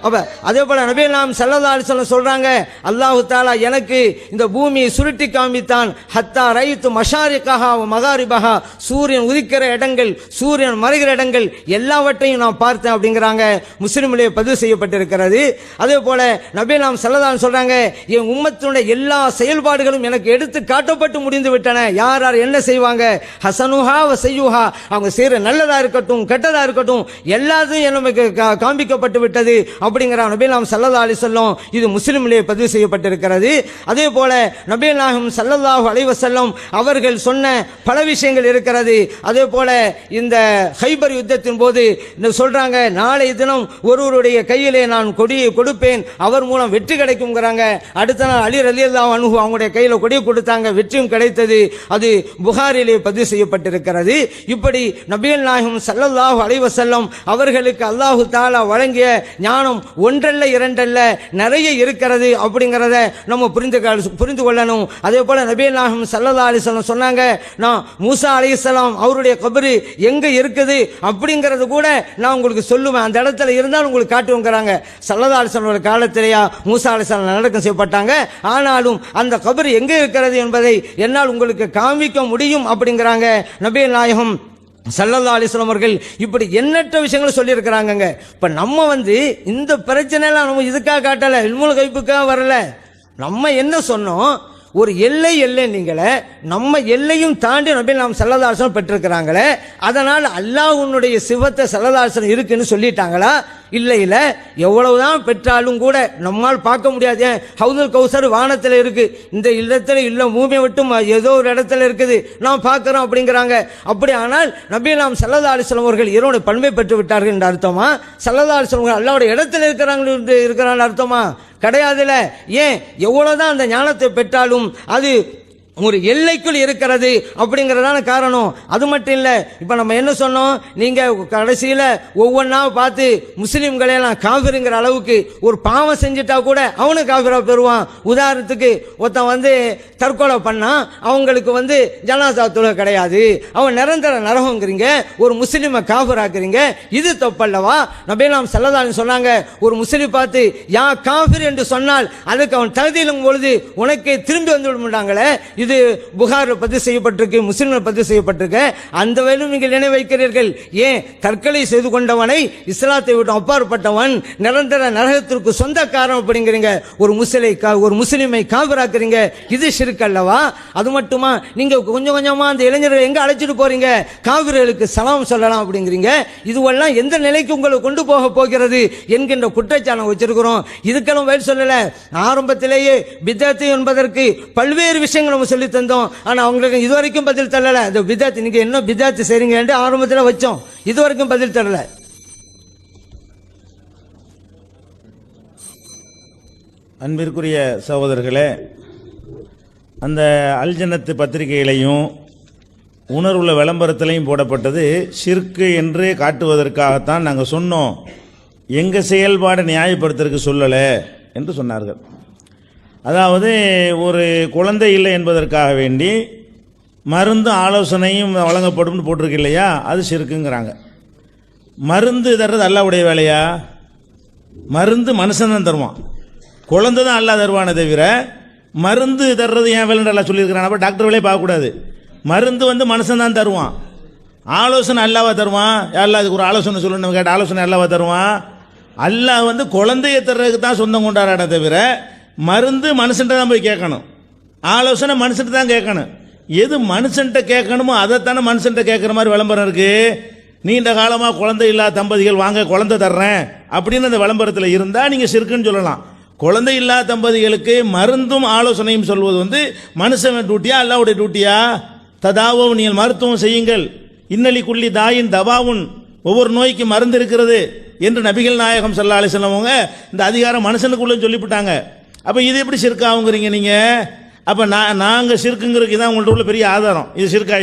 அப்ப அதே போல நபிகள் ஸல்லல்லாஹு அலைஹி வஸல்லம் சொல்றாங்க, அல்லாஹ் தஆலா எனக்கு இந்த பூமியை சுருட்டி காமித்தான். ஹத்தா ரைத்து மஷாரிகஹா வ மகாரிபஹா, சூரியன் உதிக்கிற இடங்கள், சூரியன் மறைகிற இடங்கள் எல்லாவற்றையும் நான் பார்த்தேன் அப்படிங்கிறாங்க. முஸ்லிமிலே பதிவு செய்யப்பட்டிருக்கிறது. அதே போல நபிகள் ஸல்லல்லாஹு அலைஹி சொல்றாங்க, என் உம்மத்தினுடைய எல்லா செயல்பாடுகளும் எனக்கு எடுத்து காட்டப்பட்டு முடிந்து விட்டன. யார் யார் என்ன செய்வாங்க, ஹசனுஹா வ சய்யுஹா, அவங்க செய்யற நல்லதா இருக்கட்டும் கெட்டதா இருக்கட்டும் எல்லாத்தையும் நமக்கு காண்பிக்கப்பட்டு விட்டது அப்படிங்கிற நபிகள் ஸல்லல்லாஹு அலைஹி வஸல்லம். இது முஸ்லிமிலே பதிவு செய்யப்பட்டிருக்கிறது. அதே போல நபிகள் நாயகம் ஸல்லல்லாஹு அலைஹி வஸல்லம் அவர்கள் சொன்ன பல விஷயங்கள் இருக்கிறது. அதே போல இந்த ஹைபர் யுத்தத்தின் போது சொல்றாங்க, நாளை தினம் ஒருவருடைய கையிலே நான் கொடியை கொடுப்பேன், அவர் மூலம் வெற்றி கிடைக்கும்ங்கிறாங்க. அடுத்த நாள் அலி ரலியல்லாஹு அன்ஹு அவங்களுடைய கையில கொடியை கொடுத்தாங்க, வெற்றியும் கிடைத்தது. அது புகாரிலே பதிவு செய்யப்பட்டிருக்கிறது. இப்படி நபிகள் நாயகம் ஸல்லல்லாஹு அலைஹி வஸல்லம் அவர்களுக்கு அல்லாஹ் தஆலா வழங்கிய ஞானம் ஒன்றல்ல இரண்டல்ல நிறைய இருக்கிறது அப்படிங்கிறத நம்ம புரிந்து கொள்ளணும். அதே போல நபிகள் நாயகம் ஸல்லல்லாஹு அலைஹி வஸல்லம் சொன்னாங்க, நான் மூசா அலைஹிஸ்ஸலாம் அவருடைய கபரு எங்க இருக்குது அப்படிங்கிறது கூட நான் உங்களுக்கு சொல்லுவேன், அந்த இடத்துல இருந்தாலும் உங்களுக்கு காட்டுவோங்கிறாங்க. ஸல்லல்லாஹு அலைஹி வஸல்லம் காலத்திலேயா மூசா அலைஹிஸ்ஸலாம் நடக்கம் செய்யப்பட்டாங்க, ஆனாலும் அந்த கபர் எங்க இருக்கிறது என்பதை என்னால் உங்களுக்கு காமிக்க முடியும் அப்படிங்கிறாங்க நபிகள் நாயகம் ஸல்லல்லாஹு அலைஹி வஸல்லம் அவர்கள். இப்படி எண்ணற்ற விஷயங்களை சொல்லியிருக்கிறாங்க. இப்ப நம்ம இந்த பிரச்சனைலாம் நம்ம இதுக்காக காட்டல, இல்முல் கைப்புக்காக வரல. நம்ம என்ன சொன்னோம், ஒரு எல்லை நீங்களே, நம்ம எல்லையும் தாண்டி நபிகள் ஸல்லல்லாஹு அலைஹி வஸல்லம் பெற்றிருக்கிறாங்களே, அதனால் அல்லாஹ்வுடைய சிவத்தை ஸல்லல்லாஹு அலைஹி வஸல்லம் இருக்குன்னு சொல்லிட்டாங்களா? இல்லை எவ்வளவுதான் பெற்றாலும் கூட நம்மால் பார்க்க முடியாது. ஹவுதுல் கௌசர் வானத்தில் இருக்கு, இந்த இடத்துல இல்லை, பூமியை விட்டும் ஏதோ ஒரு இடத்துல இருக்குது, நாம் பார்க்கிறோம் அப்படிங்கிறாங்க. அப்படி ஆனால் நபிகள் ஸல்லல்லாஹு அலைஹி வஸல்லம் அவர்கள் இறைவனுடைய பண்பை பெற்று விட்டார்கள் என்று அர்த்தமா? ஸல்லல்லாஹு அலைஹி வஸல்லம் அல்லாஹ்வுடைய இடத்துல இருக்கிறாங்க அர்த்தமா? கிடையாதுல. ஏன், எவ்வளவுதான் அந்த ஞானத்தை பெற்றாலும் அது ஒரு எல்லைக்குள் இருக்கிறது அப்படிங்கிறதான காரணம். அது மட்டும் இல்லை, இப்போ நம்ம என்ன சொன்னோம், நீங்கள் கடைசியில் ஒவ்வொன்றா பார்த்து முஸ்லீம்களை எல்லாம் காஃபிருங்கிற அளவுக்கு ஒரு பாவம் செஞ்சுட்டா கூட அவனு காஃபிராக பெறுவான். உதாரணத்துக்கு ஒருத்தன் தற்கொலை பண்ணால் அவங்களுக்கு ஜனாசா தொழுகை கிடையாது, அவன் நிரந்தர நரகங்கிறீங்க, ஒரு முஸ்லீமை காஃபிராக்குறீங்க, இது தப்பல்லவா? நபிகள் ஸல்லல்லாஹு அலைஹி சொன்னாங்க, ஒரு முஸ்லீம் பார்த்து யா காஃபிர் என்று சொன்னால் அதுக்கு அவன் தகுதியிலும் பொழுது உனக்கு திரும்பி வந்து விடுமாங்களே, இது புகார் பதிவு செய்யப்பட்டிருக்கு, முஸ்லிம்கள் பதிவு செய்யப்பட்டிருக்கு. அந்த வகையிலும் நீங்கள் நினைவு வைக்கிறீர்கள். ஏன் தற்கொலை செய்து கொண்டவனை இஸ்லாத்தை விட்டு அப்பாற்பட்டவன் நிரந்தர நரகத்திற்கு சொந்தக்காரன் அப்படிங்கிறீங்க. ஒரு முஸ்லிமை காபிராக்குறீங்க. இது ஷிர்க் அல்லவா? அது மட்டுமா, நீங்க கொஞ்சம் கொஞ்சமா அந்த இளைஞர்கள் எங்க அழைச்சிட்டு போறீங்க? காவிர்களுக்கு சலாம் சொல்லலாம் அப்படிங்கிறீங்க. இதுவெல்லாம் எந்த நிலைக்கு உங்களை கொண்டு போக போகிறது என்கின்ற குற்றச்சாட்டை வச்சிருக்கிறோம். இதுக்கெல்லாம் வேறு சொல்லல. ஆரம்பத்திலேயே பிதத்து என்பதற்கு பல்வேறு விஷயங்கள் நம்ம சொல்லி தந்தோம். ஆனா அவங்களுக்கு இதுவரைக்கும் பதில் தரல. இந்த பிதத்து நீங்க என்ன பிதத்து செய்றீங்க என்று ஆரம்பத்தில் வச்சோம். இதுவரைக்கும் பதில் தரல. அன்பிற்குரிய சகோதரர்களே, அந்த அல்ஜன்னத்து பத்திரிகையிலையும் உணர்வுள்ள விளம்பரத்திலையும் போடப்பட்டது ஷிர்க்கு என்று காட்டுவதற்காகத்தான் நாங்கள் சொன்னோம். எங்கள் செயல்பாடை நியாயப்படுத்துறதுக்கு சொல்லலை என்று சொன்னார்கள். அதாவது ஒரு குழந்தை இல்லை என்பதற்காக வேண்டி மருந்து ஆலோசனையும் வழங்கப்படும் போட்டிருக்கு இல்லையா, அது ஷிர்க்குங்கிறாங்க. மருந்து தர்றது அல்லாஹ்வுடைய வேலையா? மருந்து மனுஷன் தான் தருவான், குழந்தை தான் அல்லாஹ் தருவானே தவிர மருந்து தர்றது ஏன் வேலைன்னு எல்லாம் சொல்லியிருக்கிறான். அப்போ டாக்டர் வேலையை பார்க்கக்கூடாது. மருந்து மனுஷன் தான் தருவான். ஆலோசனை அல்லாஹ்வா தருவான். அல்லாஹ் அதுக்கு ஒரு ஆலோசனை சொல்லணும் கேட்ட ஆலோசனை அல்லாஹ்வா தருவான். அல்லாஹ் குழந்தையை தர்றதுக்கு தான் சொந்தம் கொண்டாடாட தவிர மருந்து மனுஷன்ட்ட தான் போய் கேட்கணும், ஆலோசனை மனுஷன்ட்ட தான் கேட்கணும். எது மனுஷன்ட்ட கேட்கணுமோ அதைத்தானே மனுஷன்ட்ட கேட்குற மாதிரி விளம்பரம் இருக்கு. நீண்ட காலமாக குழந்தை இல்லாத தம்பதிகள் வாங்க குழந்தை தர்றேன் அப்படின்னு அந்த விளம்பரத்தில் இருந்தால் நீங்கள் ஷிர்க்குன்னு சொல்லலாம். குழந்தை இல்லாத தம்பதிகளுக்கு மருந்தும் ஆலோசனையும் சொல்வது மனுஷன் டியூட்டியா அல்லாஹ்வுடைய டியூட்டியா? ததாவும் நீங்கள் மருத்துவம் செய்யுங்கள், இன்னலி குள்ளி தாயின் தவாவுன், ஒவ்வொரு நோய்க்கு மருந்து இருக்கிறது என்று நபிகள் நாயகம் ஸல்லல்லாஹு அலைஹி வஸல்லம் அவங்க இந்த அதிகாரம் மனுஷனுக்குள்ள சொல்லிவிட்டாங்க. அப்போ இது எப்படி ஷிர்காவுங்கிறீங்க நீங்கள்? அப்போ நாங்கள் ஷிர்க்குங்கிறதுக்கு இதான் உங்கள்ட்ட உள்ள பெரிய ஆதாரம். இது ஷிர்கா?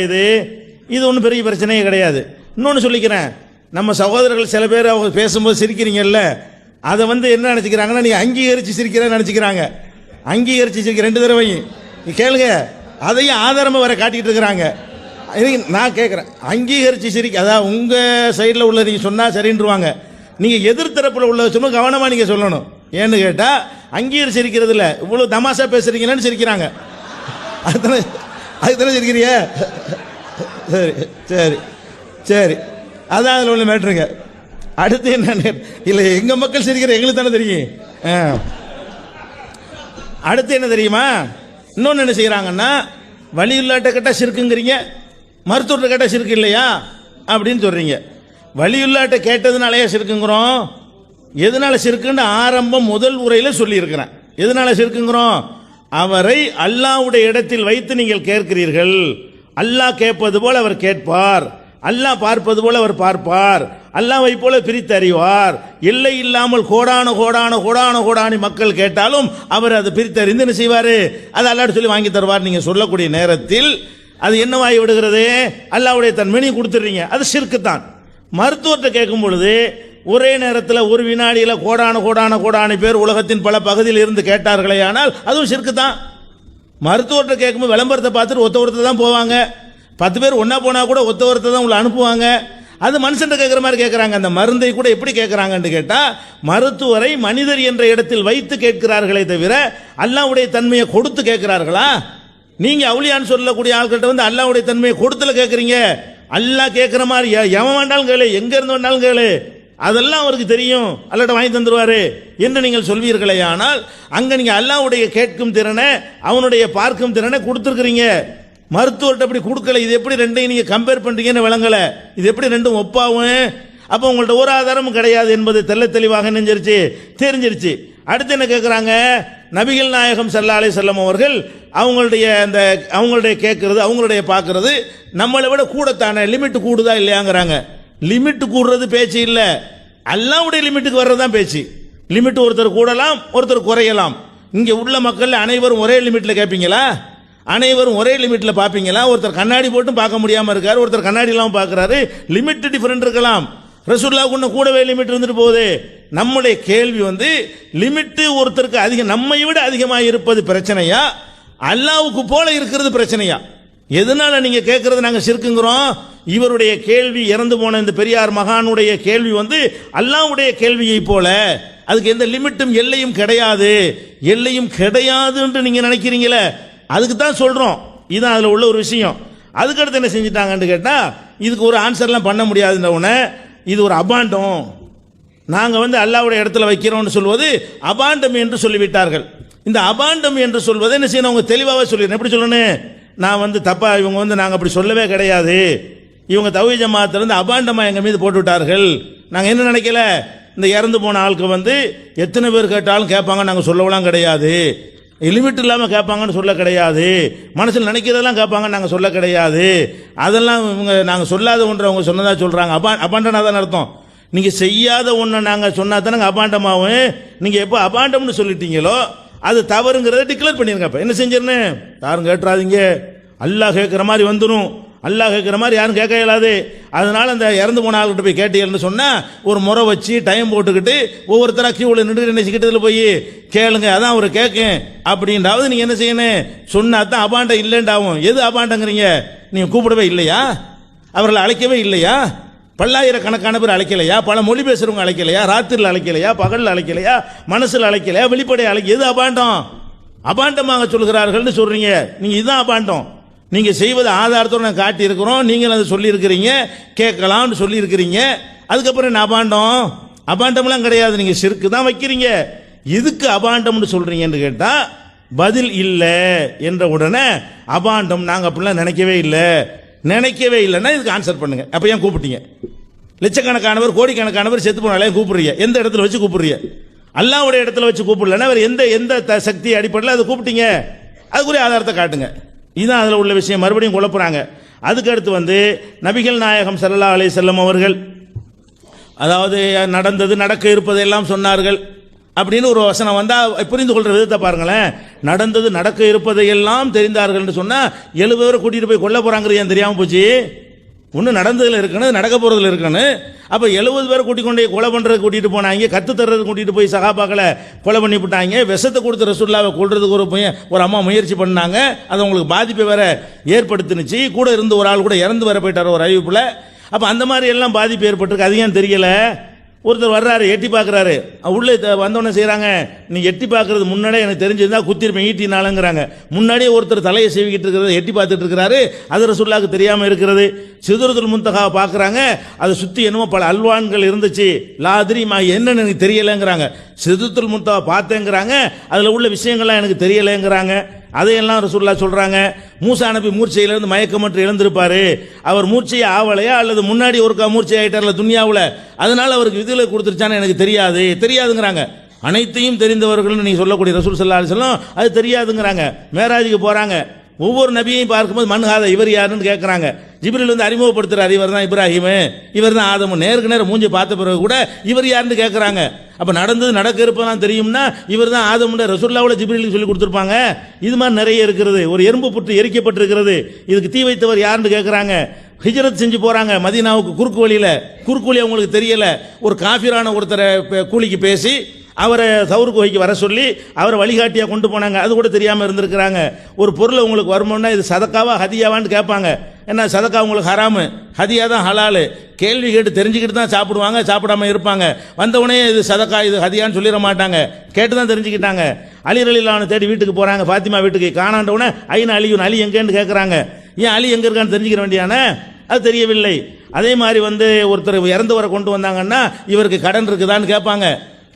இது ஒன்றும் பெரிய பிரச்சனையே கிடையாது. இன்னொன்று சொல்லிக்கிறேன், நம்ம சகோதரர்கள் சில பேர் அவங்க பேசும்போது சிரிக்கிறீங்கல்ல, அதை என்ன நினச்சிக்கிறாங்கன்னா நீங்கள் அங்கீகரித்து சிரிக்கிறேன்னு நினச்சிக்கிறாங்க. அங்கீகரித்து சிரிக்கிற 2 தடவையும் நீ கேளுங்க, அதையும் ஆதாரமாக வர காட்டிக்கிட்டு இருக்கிறாங்க. நான் கேட்குறேன், அங்கீகரித்து சிரிக்க, அதான் உங்கள் சைடில் உள்ள நீங்கள் சொன்னால் சரின்றுவாங்க. நீங்கள் எதிர்த்தரப்பில் உள்ள சும்மா கவனமாக நீங்கள் சொல்லணும். ஏன்னு கேட்டால் அங்கீகரித்து சிரிக்கிறது இல்லை, இவ்வளோ தமாஷா பேசுகிறீங்கன்னு சிரிக்கிறாங்க. அதுதானே சிரிக்கிறிய? சரி சரி சரி, அதான் அதில் உள்ள மேட்ருங்க. அடுத்து என்ன இல்லை, எங்கள் மக்கள் சிரிக்கிற எங்களுக்கு தானே தெரியும். அடுத்து என்ன தெரியுமா, இன்னொன்று என்ன செய்கிறாங்கன்னா, வலியுல்லாட்ட கேட்டால் ஷிர்க்குங்கிறீங்க, மருத்துவர்கிட்ட கேட்டால் ஷிர்க்கு இல்லையா அப்படின்னு சொல்கிறீங்க. வலியுல்லாட்ட கேட்டதுனாலயே ஷிர்க்குங்கிறோம். எதனால ஷிர்க்குன்னு ஆரம்பம் முதல் உரையில் சொல்லியிருக்கிறேன். எதனால ஷிர்க்குங்கிறோம்? அவரை அல்லாஹ்வுடைய இடத்தில் வைத்து நீங்கள் கேட்கிறீர்கள். அல்லாஹ் கேட்பது போல அவர் கேட்பார், அல்லாஹ் பார்ப்பது போல அவர் பார்ப்பார், அல்லாஹ்வை போல பிரித்து அறிவார். எல்லை இல்லாமல் கோடான கோடான கோடான கோடானி மக்கள் கேட்டாலும் அவர் அதை பிரித்து அறிந்து என்ன செய்வார்? அது அல்லாஹ்ட்ட சொல்லி வாங்கி தருவார். நீங்கள் சொல்லக்கூடிய நேரத்தில் அது என்னவாகி விடுகிறது? அல்லாஹ்வுடைய தன்மையை கொடுத்துடுறீங்க. அது ஷிர்க்கு தான். மருத்துவத்தை கேட்கும் பொழுது ஒரே நேரத்தில் ஒரு வினாடியில் கோடான கோடான கோடானி பேர் உலகத்தின் பல பகுதியில் இருந்து கேட்டார்களே, ஆனால் அதுவும் ஷிர்க்கு தான். மருத்துவத்தை கேட்கும்போது விளம்பரத்தை பார்த்துட்டு ஒருத்தர் தான் போவாங்க. 10 பேர் ஒன்றா போனால் கூட ஒருத்தர் தான் உங்களை அனுப்புவாங்க. அது மனுஷன் கேட்குற மாதிரி கேட்குறாங்க. அந்த மருந்தை கூட எப்படி கேட்குறாங்கன்னு கேட்டால், மருத்துவரை மனிதர் என்ற இடத்தில் வைத்து கேட்கிறார்களே தவிர அல்லாஹ்வுடைய தன்மையை கொடுத்து கேட்கிறார்களா? நீங்கள் அவுலியான்னு சொல்லக்கூடிய ஆட்கள்கிட்ட அல்லாஹ்வுடைய தன்மையை கொடுத்துல கேட்குறீங்க. அல்லாஹ் கேட்குற மாதிரி எவன் வேண்டாலும் கேளு, எங்கே இருந்து வேண்டாலும் கேளு, அதெல்லாம் அவருக்கு தெரியும், அல்லாஹ்ட்ட வாங்கி தந்துடுவாரு என்று நீங்கள் சொல்வீர்களே. ஆனால் அங்கே நீங்கள் அல்லாஹ்வுடைய கேட்கும் திறனை, அவனுடைய பார்க்கும் திறனை கொடுத்துருக்கிறீங்க. மருத்துவர்கிட்ட அப்படி கொடுக்கல. இது எப்படி ரெண்டையும் நீங்கள் கம்பேர் பண்ணுறீங்கன்னு விளங்கலை. இது எப்படி ரெண்டும் ஒப்பாவும்? அப்போ உங்கள்ட்ட ஒரு ஆதாரமும் கிடையாது என்பது தெள்ள தெளிவாக தெரிஞ்சிருச்சு. அடுத்து என்ன கேட்குறாங்க? நபிகள் நாயகம் ஸல்லல்லாஹு அலைஹி வஸல்லம் அவர்கள் அவங்களுடைய கேட்கறது, அவங்களுடைய பார்க்கறது நம்மளை விட கூடத்தானே, லிமிட் கூடுதா இல்லையாங்கிறாங்க. லிமிட் கூடுறது பேச்சு இல்லை, அல்லாஹ்வுடைய லிமிட்டுக்கு வர்றது தான் பேச்சு. லிமிட் ஒருத்தர் கூடலாம், ஒருத்தர் குறையலாம். இங்கே உள்ள மக்கள் அனைவரும் ஒரே லிமிட்டில் கேட்பீங்களா? அனைவரும் ஒரே லிமிட்டில் பார்ப்பீங்களா? ஒருத்தர் கண்ணாடி போட்டும் பார்க்க முடியாமல் இருக்கார், ஒருத்தர் கண்ணாடி இல்லாமல் பார்க்குறாரு. லிமிட் டிஃபரெண்ட் இருக்கலாம். ரசூலுல்லாஹ்வுக்கு கூடவே லிமிட் இருந்துட்டு போகுது. நம்முடைய கேள்வி லிமிட் ஒருத்தருக்கு அதிகம், நம்மை விட அதிகமாக இருப்பது பிரச்சனையா, அல்லாஹ்வுக்கு போல இருக்கிறது பிரச்சனையா? எதனால நீங்க கேட்கறது நாங்க ஷிர்க்குங்கிறோம்? இவருடைய கேள்வி, இறந்து போன இந்த பெரியார் மகானுடைய கேள்வி அல்லாஹ்வுடைய கேள்வியை போல, அதுக்கு எந்த லிமிட்டும் எல்லையும் கிடையாது. எல்லையும் கிடையாது என்று நீங்க நினைக்கிறீங்களே, அதுக்கு தான் சொல்றோம். இதுதான் அதில் உள்ள ஒரு விஷயம். அதுக்கடுத்து என்ன செஞ்சிட்டாங்கன்னு கேட்டால், இதுக்கு ஒரு ஆன்சர்லாம் பண்ண முடியாதுன்ற உடனே இது ஒரு அபாண்டம், நாங்கள் வந்து அல்லாஹ்வுடைய இடத்துல வைக்கிறோம்னு சொல்வது அபாண்டம் என்று சொல்லிவிட்டார்கள். இந்த அபாண்டம் என்று சொல்வதை என்ன செய்யணும், அவங்க தெளிவாகவே சொல்லிடுறேன். எப்படி சொல்லணும், நான் வந்து தப்பா இவங்க வந்து நாங்கள் அப்படி சொல்லவே கிடையாது, இவங்க தௌஹீத் ஜமாஅத்திலிருந்து அபாண்டமாக எங்கள் மீது போட்டு விட்டார்கள். நாங்கள் என்ன நினைக்கல, இந்த இறந்து போன ஆளுக்கு வந்து எத்தனை பேர் கேட்டாலும் கேட்பாங்க, நாங்கள் சொல்லவெல்லாம் கிடையாது, லிமிட் இல்லாமல் கேட்பாங்கன்னு சொல்ல கிடையாது, மனசில் நினைக்கிறதெல்லாம் கேட்பாங்க நாங்கள் சொல்ல கிடையாது, அதெல்லாம் இவங்க நாங்கள் சொல்லாத ஒன்றை அவங்க சொன்னதாக சொல்கிறாங்க. அபாண்டனா தான் அர்த்தம். நீங்கள் செய்யாத ஒன்றை நாங்கள் சொன்னா தானே அபாண்டமாகும். நீங்கள் எப்போ அபாண்டம்னு சொல்லிட்டீங்களோ அது தவறுங்கிறத டிக்ளேர் பண்ணிருங்க. இப்போ என்ன செஞ்சிருன்னு யாரும் கேட்டுறாதீங்க, அல்லாஹ் கேட்குற மாதிரி வந்துடும், அல்லாஹ் கேட்குற மாதிரி யாரும் கேட்க இயலாது. அதனால அந்த இறந்து போன ஆள்கிட்ட போய் கேட்டீங்கன்னு சொன்னால் ஒரு முறை வச்சு டைம் போட்டுக்கிட்டு ஒவ்வொருத்தராக கியூவில் நின்று என்ன கிட்டத்தில் போய் கேளுங்க, அதான் அவர் கேட்கும் அப்படின்றாவது நீங்கள் என்ன செய்யணும், சொன்னா தான் அபாண்டம் இல்லைண்டாவும். எது அபாண்டங்கிறீங்க, நீங்கள் கூப்பிடவே இல்லையா, அவர்களை அழைக்கவே இல்லையா, பல்லாயிரக்கணக்கான பேர் அழைக்கலையா, பல மொழி பேசுறவங்க அழைக்கலையா, ராத்திரியில் அழைக்கலையா, பகலில் அழைக்கலையா, மனசில் அழைக்கலையா, வெளிப்படை அழைக்க, எது அபாண்டம், அபாண்டமாக சொல்கிறார்கள்னு சொல்றீங்க. நீங்க இதுதான் அபாண்டம். நீங்க செய்வது ஆதாரத்தோடு நான் காட்டி இருக்கிறோம், நீங்கள் அதை சொல்லி இருக்கிறீங்க, கேட்கலாம்னு சொல்லி இருக்கிறீங்க, அதுக்கப்புறம் என்ன அபாண்டம், அபாண்டம்லாம் கிடையாது, நீங்க ஷிர்க் தான் வைக்கிறீங்க. இதுக்கு அபாண்டம்னு சொல்றீங்கன்னு கேட்டா பதில் இல்லை என்ற உடனே அபாண்டம் நாங்கள் அப்படிலாம் நினைக்கவே இல்லைன்னா இதுக்கு ஆன்சர் பண்ணுங்க. அப்ப ஏன் கூப்பிட்டீங்க, லட்சக்கணக்கானவர் கோடிக்கணக்கானவர் செத்து போனாலே கூப்பிடுறீங்க, எந்த இடத்துல வச்சு கூப்பிடுறீங்க, அல்லாஹ்வுடைய இடத்துல வச்சு கூப்பிடலன்னா வேற எந்த சக்தி அடிப்படையில் அதை கூப்பிட்டீங்க, அதுக்குரிய ஆதாரத்தை காட்டுங்க. இதுதான் அதில் உள்ள விஷயம். மறுபடியும் குழப்புறாங்க. அதுக்கு அடுத்து வந்து நபிகள் நாயகம் ஸல்லல்லாஹு அலைஹி வஸல்லம் அவர்கள் அதாவது நடந்தது நடக்க இருப்பதெல்லாம் சொன்னார்கள் அப்படின்னு ஒரு வசனம் வந்தா புரிந்து கொள்ற விதத்தை பாருங்களேன். நடந்தது நடக்க இருப்பதையெல்லாம் தெரிந்தார்கள் சொன்னா 70 பேரை கூட்டிட்டு போய் கொல்ல போறாங்கிறது ஏன் தெரியாம போச்சு, ஒன்று நடந்ததில் இருக்கணும், நடக்க போறதுல இருக்கணும். அப்ப 70 பேரை கூட்டிக் கொண்டு கொலை பண்றது கூட்டிட்டு போனாங்க, கத்து தர்றது கூட்டிட்டு போய் சகாபாக்களை கொலை பண்ணி விட்டாங்க, விஷத்தை கொடுத்து ரசூலுல்லாவை கொல்றதுக்கு ஒரு அம்மா முயற்சி பண்ணாங்க, அது உங்களுக்கு பாதிப்பை வேற ஏற்படுத்தினுச்சு, கூட இருந்து ஒரு ஆள் கூட இறந்து வர போயிட்டார் ஒரு அறிவிப்புல. அப்ப அந்த மாதிரி எல்லாம் பாதிப்பு ஏற்பட்டிருக்கு, அது ஏன் தெரியல. ஒருத்தர் வர்றாரு, எட்டி பார்க்குறாரு, உள்ளே வந்தோடனே செய்கிறாங்க, நீ எட்டி பார்க்கறது முன்னாடியே எனக்கு தெரிஞ்சிருந்தா குத்திருப்பேன் ஈட்டினாலங்கிறாங்க. முன்னாடியே ஒருத்தர் தலையை செய்விக்கிட்டு இருக்கிறத எட்டி பார்த்துட்டு இருக்கிறாரு, அது ரசூலுல்லாஹ்க்கு தெரியாமல் இருக்கிறது. சிதறத்துல் முன்தகாவை பார்க்குறாங்க, அதை சுற்றி என்னமோ பல அல்வான்கள் இருந்துச்சு, லாதிரி என்னன்னு எனக்கு தெரியலைங்கிறாங்க. சிதறத்துல் முன்தகா பார்த்தேங்கிறாங்க, அதில் உள்ள விஷயங்கள்லாம் எனக்கு தெரியலைங்கிறாங்க. அதையெல்லாம் ரசூலுல்லாஹ் சொல்றாங்க. மூசா நபி மூர்ச்சையிலிருந்து மயக்கமற்று எழுந்திருப்பாரு, அவர் மூர்ச்சையை ஆவலையா அல்லது முன்னாடி ஒருக்கா மூர்ச்சை ஆயிட்டார்ல துன்யாவுல, அதனால அவருக்கு விதிகளை கொடுத்துருச்சான்னு எனக்கு தெரியாதுங்கிறாங்க. அனைத்தையும் தெரிந்தவர்கள் நீங்க சொல்லக்கூடிய ரசூல் ஸல்லல்லாஹு அலைஹி வஸல்லம் அது தெரியாதுங்கிறாங்க. மேராஜுக்கு போறாங்க, ஒவ்வொரு நபியையும் பார்க்கும்போது மன்ஹாதா இவர் யாருன்னு கேட்கறாங்க. ஜிப்ரீல் வந்து அறிமுகப்படுத்துறாரு, இவர் தான் இப்ராஹிம், இவர் தான் ஆதம். நேருக்கு நேரம் மூஞ்சி பார்த்த பிறகு கூட இவர் யாருன்னு கேட்கறாங்க. அப்ப நடந்தது நடக்க இருப்பதான் தெரியும்னா இவர் தான் ஆதம் ரசூலுல்லாஹ்வுல ஜிப்ரீலுக்கு சொல்லி கொடுத்துருப்பாங்க. இது மாதிரி நிறைய இருக்கிறது. ஒரு எறும்பு புற்று எரிக்கப்பட்டிருக்கிறது, இதுக்கு தீ வைத்தவர் யாருன்னு கேட்கறாங்க. ஹிஜ்ரத் செஞ்சு போறாங்க மதீனாவுக்கு, குறுக்கு வழி அவங்களுக்கு தெரியல, ஒரு காஃபிரான ஒருத்தரை கூலிக்கு பேசி அவரை சவுர் குகைக்கு வர சொல்லி அவரை வழிகாட்டியாக கொண்டு போனாங்க, அது கூட தெரியாமல் இருந்திருக்கிறாங்க. ஒரு பொருளை உங்களுக்கு வருமானா இது சதக்காவா ஹதியாவான்னு கேட்பாங்க. என்ன சதக்கா உங்களுக்கு ஹராமு, ஹதியா தான் ஹலாலு. கேள்வி கேட்டு தெரிஞ்சுக்கிட்டு தான் சாப்பிடுவாங்க, சாப்பிடாம இருப்பாங்க. வந்தவுடனே இது சதக்கா இது ஹதியான்னு சொல்லிட மாட்டாங்க, கேட்டு தான் தெரிஞ்சுக்கிட்டாங்க. அலி ரலியல்லாஹு அன்ஹு தேடி வீட்டுக்கு போறாங்க, ஃபாத்திமா வீட்டுக்கு. காணாண்டவுடனே ஐன அலியுன், அலி எங்கேன்னு கேட்குறாங்க. ஏன் அலி எங்கே இருக்கான்னு தெரிஞ்சுக்கிற வேண்டியானே, அது தெரியவில்லை. அதே மாதிரி ஒருத்தர் இறந்தவரை கொண்டு வந்தாங்கன்னா இவருக்கு கடன் இருக்குதான்னு கேட்பாங்க.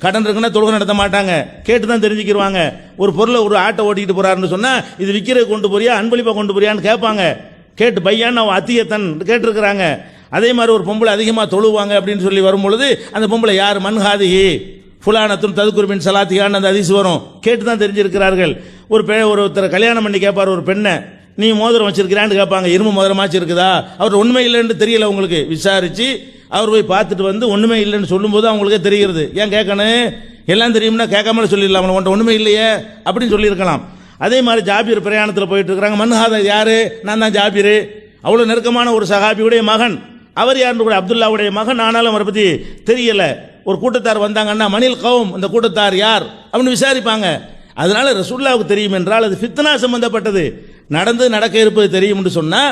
கடன் இருக்குன்னா தொழுகை நடத்த மாட்டாங்க, கேட்டு தான் தெரிஞ்சுக்கிடுவாங்க. ஒரு பொருளை ஒரு ஆட்டை ஓட்டிக்கிட்டு போறாருன்னு சொன்னா இது விற்கிறது கொண்டு போறியா அன்பளிப்பா கொண்டு போறியான்னு கேட்பாங்க. கேட்டு பையான்னு அத்தியத்தன் கேட்டிருக்கிறாங்க. அதே மாதிரி ஒரு பொம்பளை அதிகமாக தொழுவாங்க அப்படின்னு சொல்லி வரும்பொழுது அந்த பொம்பளை யார், மன்ஹாதிஹி ஃபுலானத்துன் ததுக்குர்பின் சலாத்திகான்னு அந்த ஹதீஸ் வரும், கேட்டு தான் தெரிஞ்சிருக்கிறார்கள். ஒருத்தர் கல்யாணம் பண்ணி கேட்பார் ஒரு பெண்ணை, நீ மோதிரம் வச்சிருக்கிறான்னு கேட்பாங்க, இரும்பு மோதிரமாச்சு இருக்குதா, அவர் உண்மை இல்லைன்னு தெரியல உங்களுக்கு, விசாரிச்சு அவர் போய் பார்த்துட்டு வந்து ஒண்ணுமே இல்லைன்னு சொல்லும்போது அவங்களுக்கே தெரிகிறது. ஏன் கேட்கணும், எல்லாம் தெரியும்னா கேட்காமல சொல்லிடலாம், உன்ட்ட ஒண்ணுமே இல்லையே அப்படின்னு சொல்லியிருக்கலாம். அதே மாதிரி ஜாபீர் பிரயாணத்தில் போயிட்டு இருக்கிறாங்க, மன்ஹாதா யாரு, நான் தான் ஜாபீர், அவ்வளோ நெருக்கமான ஒரு சஹாபியுடைய மகன். அவர் யாருன்னு கூட அப்துல்லாவுடைய மகன், ஆனாலும் அவரை பற்றி தெரியல. ஒரு கூட்டத்தார் வந்தாங்கன்னா மணில் கௌம், இந்த கூட்டத்தார் யார் அப்படின்னு விசாரிப்பாங்க. அதனால ரசூலுல்லாஹ்வுக்கு தெரியும் என்றால் அது ஃபித்னா சம்பந்தப்பட்டது, நடந்து நடக்க இருப்பது தெரியும் என்று சொன்னா